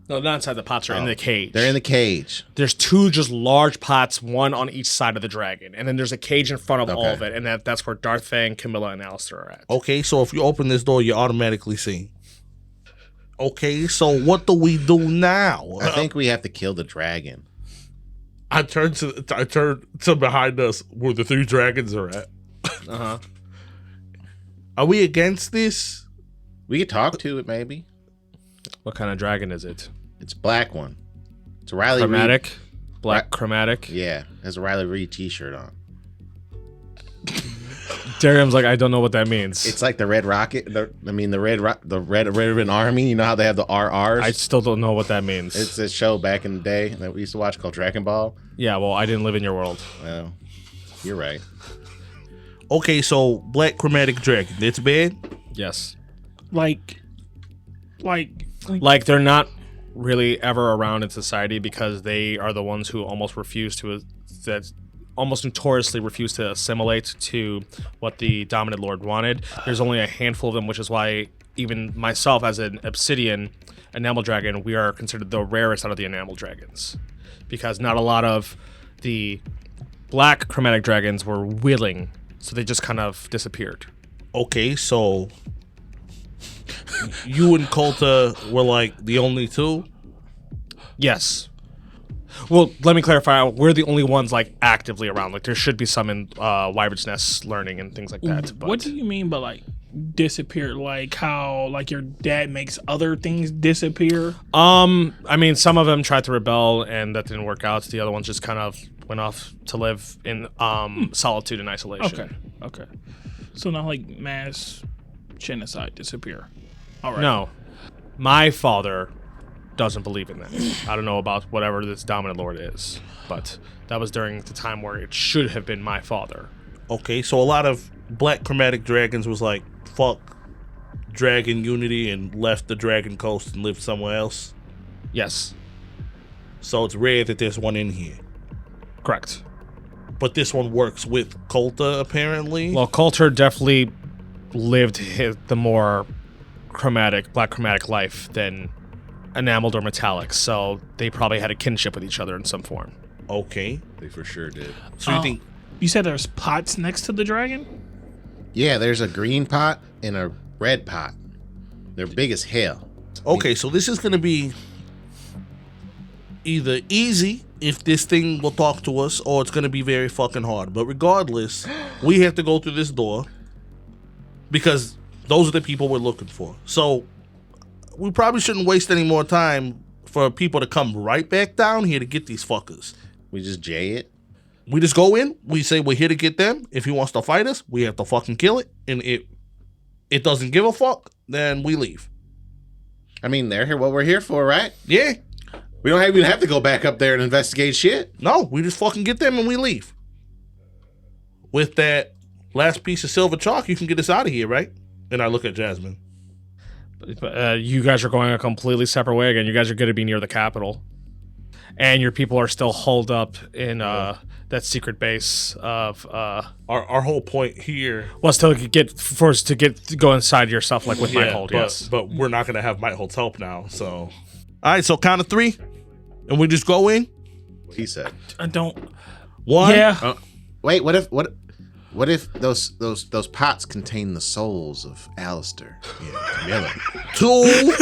No, not inside the pots. Are in the cage. They're in the cage. There's two just large pots, one on each side of the dragon, and then there's a cage in front of all of it, and that's where Darth Fang, Camilla, and Alistair are at. Okay, so if you open this door, you automatically see. Okay, so what do we do now? I think we have to kill the dragon. I turned to behind us where the three dragons are at. Uh-huh. Are we against this? We could talk to it, maybe. What kind of dragon is it? It's a black one. It's a Riley Reid. Chromatic? Black chromatic? Yeah, has a Riley Reid t-shirt on. Darium's like, I don't know what that means. It's like the Red Rocket. The Red Ribbon Army. You know how they have the RRs? I still don't know what that means. It's a show back in the day that we used to watch called Dragon Ball. Yeah, well, I didn't live in your world. Well, you're right. Okay, so black chromatic dragon. That's bad? Yes. Like Like, they're not really ever around in society because they are the ones who almost almost notoriously refuse to assimilate to what the dominant lord wanted. There's only a handful of them, which is why even myself as an obsidian enamel dragon, we are considered the rarest out of the enamel dragons, because not a lot of the black chromatic dragons were willing, so they just kind of disappeared. Okay, so you and Coulter were like the only two? Yes. Well, let me clarify. We're the only ones like actively around. Like, there should be some in Wyvern's Nest learning and things like that. But what do you mean by like disappear? Like how like your dad makes other things disappear? I mean, some of them tried to rebel and that didn't work out. The other ones just kind of went off to live in solitude and isolation. Okay. So not like mass genocide disappear. All right. No, my father doesn't believe in that. I don't know about whatever this dominant lord is, but that was during the time where it should have been my father. Okay, so a lot of black chromatic dragons was like, fuck dragon unity and left the dragon coast and lived somewhere else. Yes, So it's rare that there's one in here. correct. But this one works with Coulter, apparently. Well, Coulter definitely lived the more black chromatic life than enameled or metallic, so they probably had a kinship with each other in some form. Okay. They for sure did. So you think You said there's pots next to the dragon? Yeah, there's a green pot and a red pot. They're big as hell. okay, so this is gonna be either easy if this thing will talk to us, or it's gonna be very fucking hard. But regardless, we have to go through this door because those are the people we're looking for. So we probably shouldn't waste any more time for people to come right back down here to get these fuckers. We just jay it. We just go in. We say we're here to get them. If he wants to fight us, we have to fucking kill it. And it doesn't give a fuck, then we leave. I mean, they're here. What we're here for, right? Yeah. We don't even have to go back up there and investigate shit. No, we just fucking get them and we leave. With that last piece of silver chalk, you can get us out of here, right? And I look at Jasmine. You guys are going a completely separate way again. You guys are going to be near the capital. And your people are still holed up in that secret base of... Our whole point here was to go inside your stuff like with Mighthold, yes. But we're not going to have Mighthold's help now, so... All right, so count of 3, and we just go in? He said. I don't... 1. Yeah. Wait, what if those pots contain the souls of Alistair? Yeah, Camilla. 2.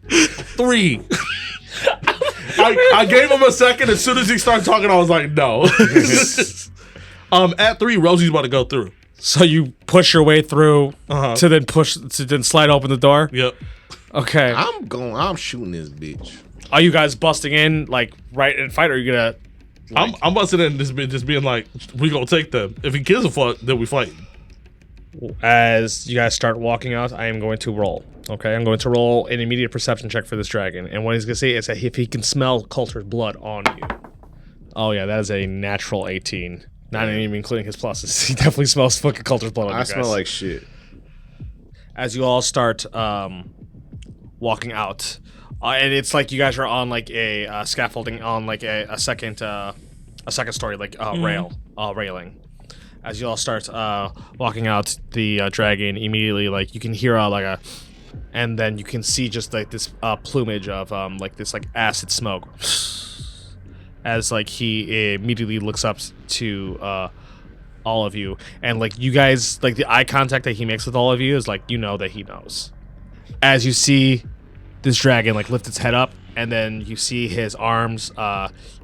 3. I gave him a second. As soon as he started talking, I was like, no. At 3, Rosie's about to go through. So you push your way through to then slide open the door? Yep. Okay. I'm shooting this bitch. Are you guys busting in like right in fight, or are you gonna I'm busting in just being like, we gonna take them. If he gives a fuck, then we fight. As you guys start walking out, I am going to roll. Okay, I'm going to roll an immediate perception check for this dragon. And what he's going to say is that if he can smell Coulter's blood on you. Oh, yeah, that is a natural 18. Not even including his pluses. He definitely smells fucking Coulter's blood on you guys. I smell like shit. As you all start walking out, and it's like you guys are on like a scaffolding on like a second story, like railing. As you all start walking out, the dragon immediately, like, you can hear and then you can see just like this plumage of like this like acid smoke. As like he immediately looks up to all of you, and like you guys, like the eye contact that he makes with all of you is like, you know that he knows. As you see this dragon like lift its head up, and then you see his arms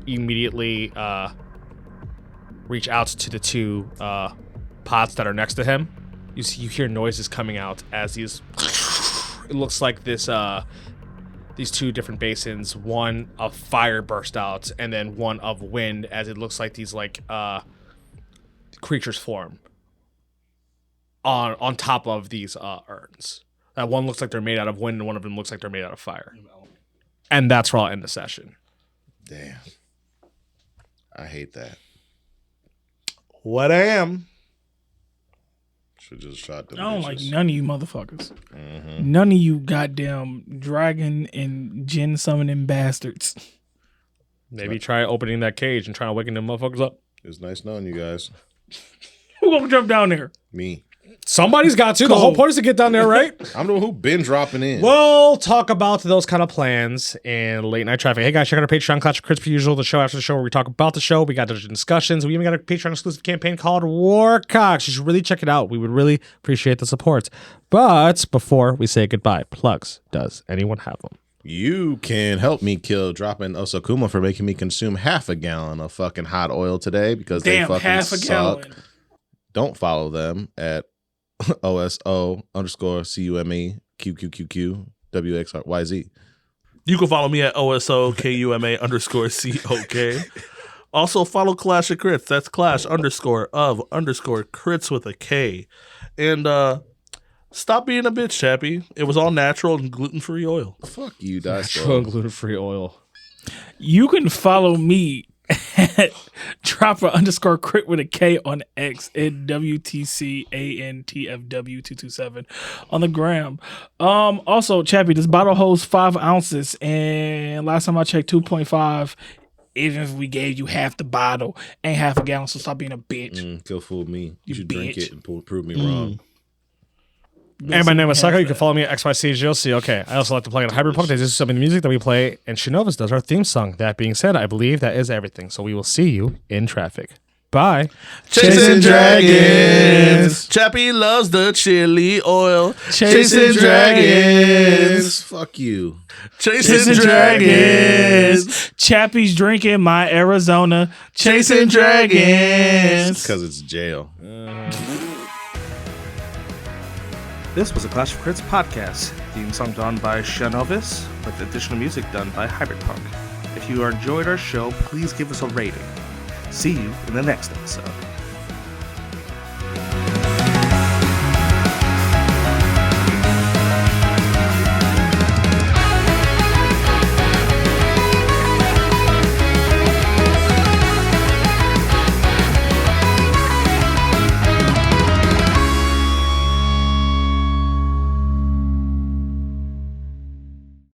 immediately reach out to the 2 pots that are next to him. You hear noises coming out as these. It looks like these 2 different basins. One of fire burst out, and then one of wind. As it looks like these like creatures form on top of these urns. That one looks like they're made out of wind, and one of them looks like they're made out of fire. And that's where I'll end the session. Damn, I hate that. What I am? Should just shot them. I don't bitches. like none of you motherfuckers. Mm-hmm. None of you goddamn dragon and djinn summoning bastards. Maybe try opening that cage and trying to waking them motherfuckers up. It's nice knowing you guys. Who gonna jump down there? Me. Somebody's got to. The whole point is to get down there, right? I'm the one who been dropping in. We'll talk about those kind of plans in Late Night Traffic. Hey guys, check out our Patreon, Clash of Crits per usual, the show after the show where we talk about the show. We got discussions. We even got a Patreon exclusive campaign called Warcocks. You should really check it out. We would really appreciate the support. But before we say goodbye, plugs. Does anyone have them? You can help me kill dropping Osakuma for making me consume half a gallon of fucking hot oil today because they fucking half a suck. gallon. Don't follow them at OSO_CUME QQQQ WXYZ. You can follow me at OSOKUMA_COK. Also follow Clash of Crits. That's Clash_of_crits with a K. And stop being a bitch, Chappie. It was all natural and gluten-free oil. Fuck you, Natural and gluten-free oil. You can follow me at Dropper_crit with a K on X and WTCANTFW227 on the gram. Also, Chappie, this bottle holds 5 ounces, and last time I checked, 2.5. Even if we gave you half the bottle, ain't half a gallon, so stop being a bitch. Still fool me. You should drink bitch. it and prove me wrong. And my name is Psycho. You can follow me at XYCGLC. Okay. I also like to play on Hybrid Punk. This is some of the music that we play, and Shinovas does our theme song. That being said, I believe that is everything. So we will see you in traffic. Bye. Chasing dragons. Chappie loves the chili oil. Chasing dragons. Fuck you. Chasing dragons. Chappie's drinking my Arizona. Chasing dragons. Because it's jail. This was a Clash of Crits podcast. Theme song done by Shanovis, with additional music done by Hybrid Punk. If If you enjoyed our show, please give us a rating. See you in the next episode.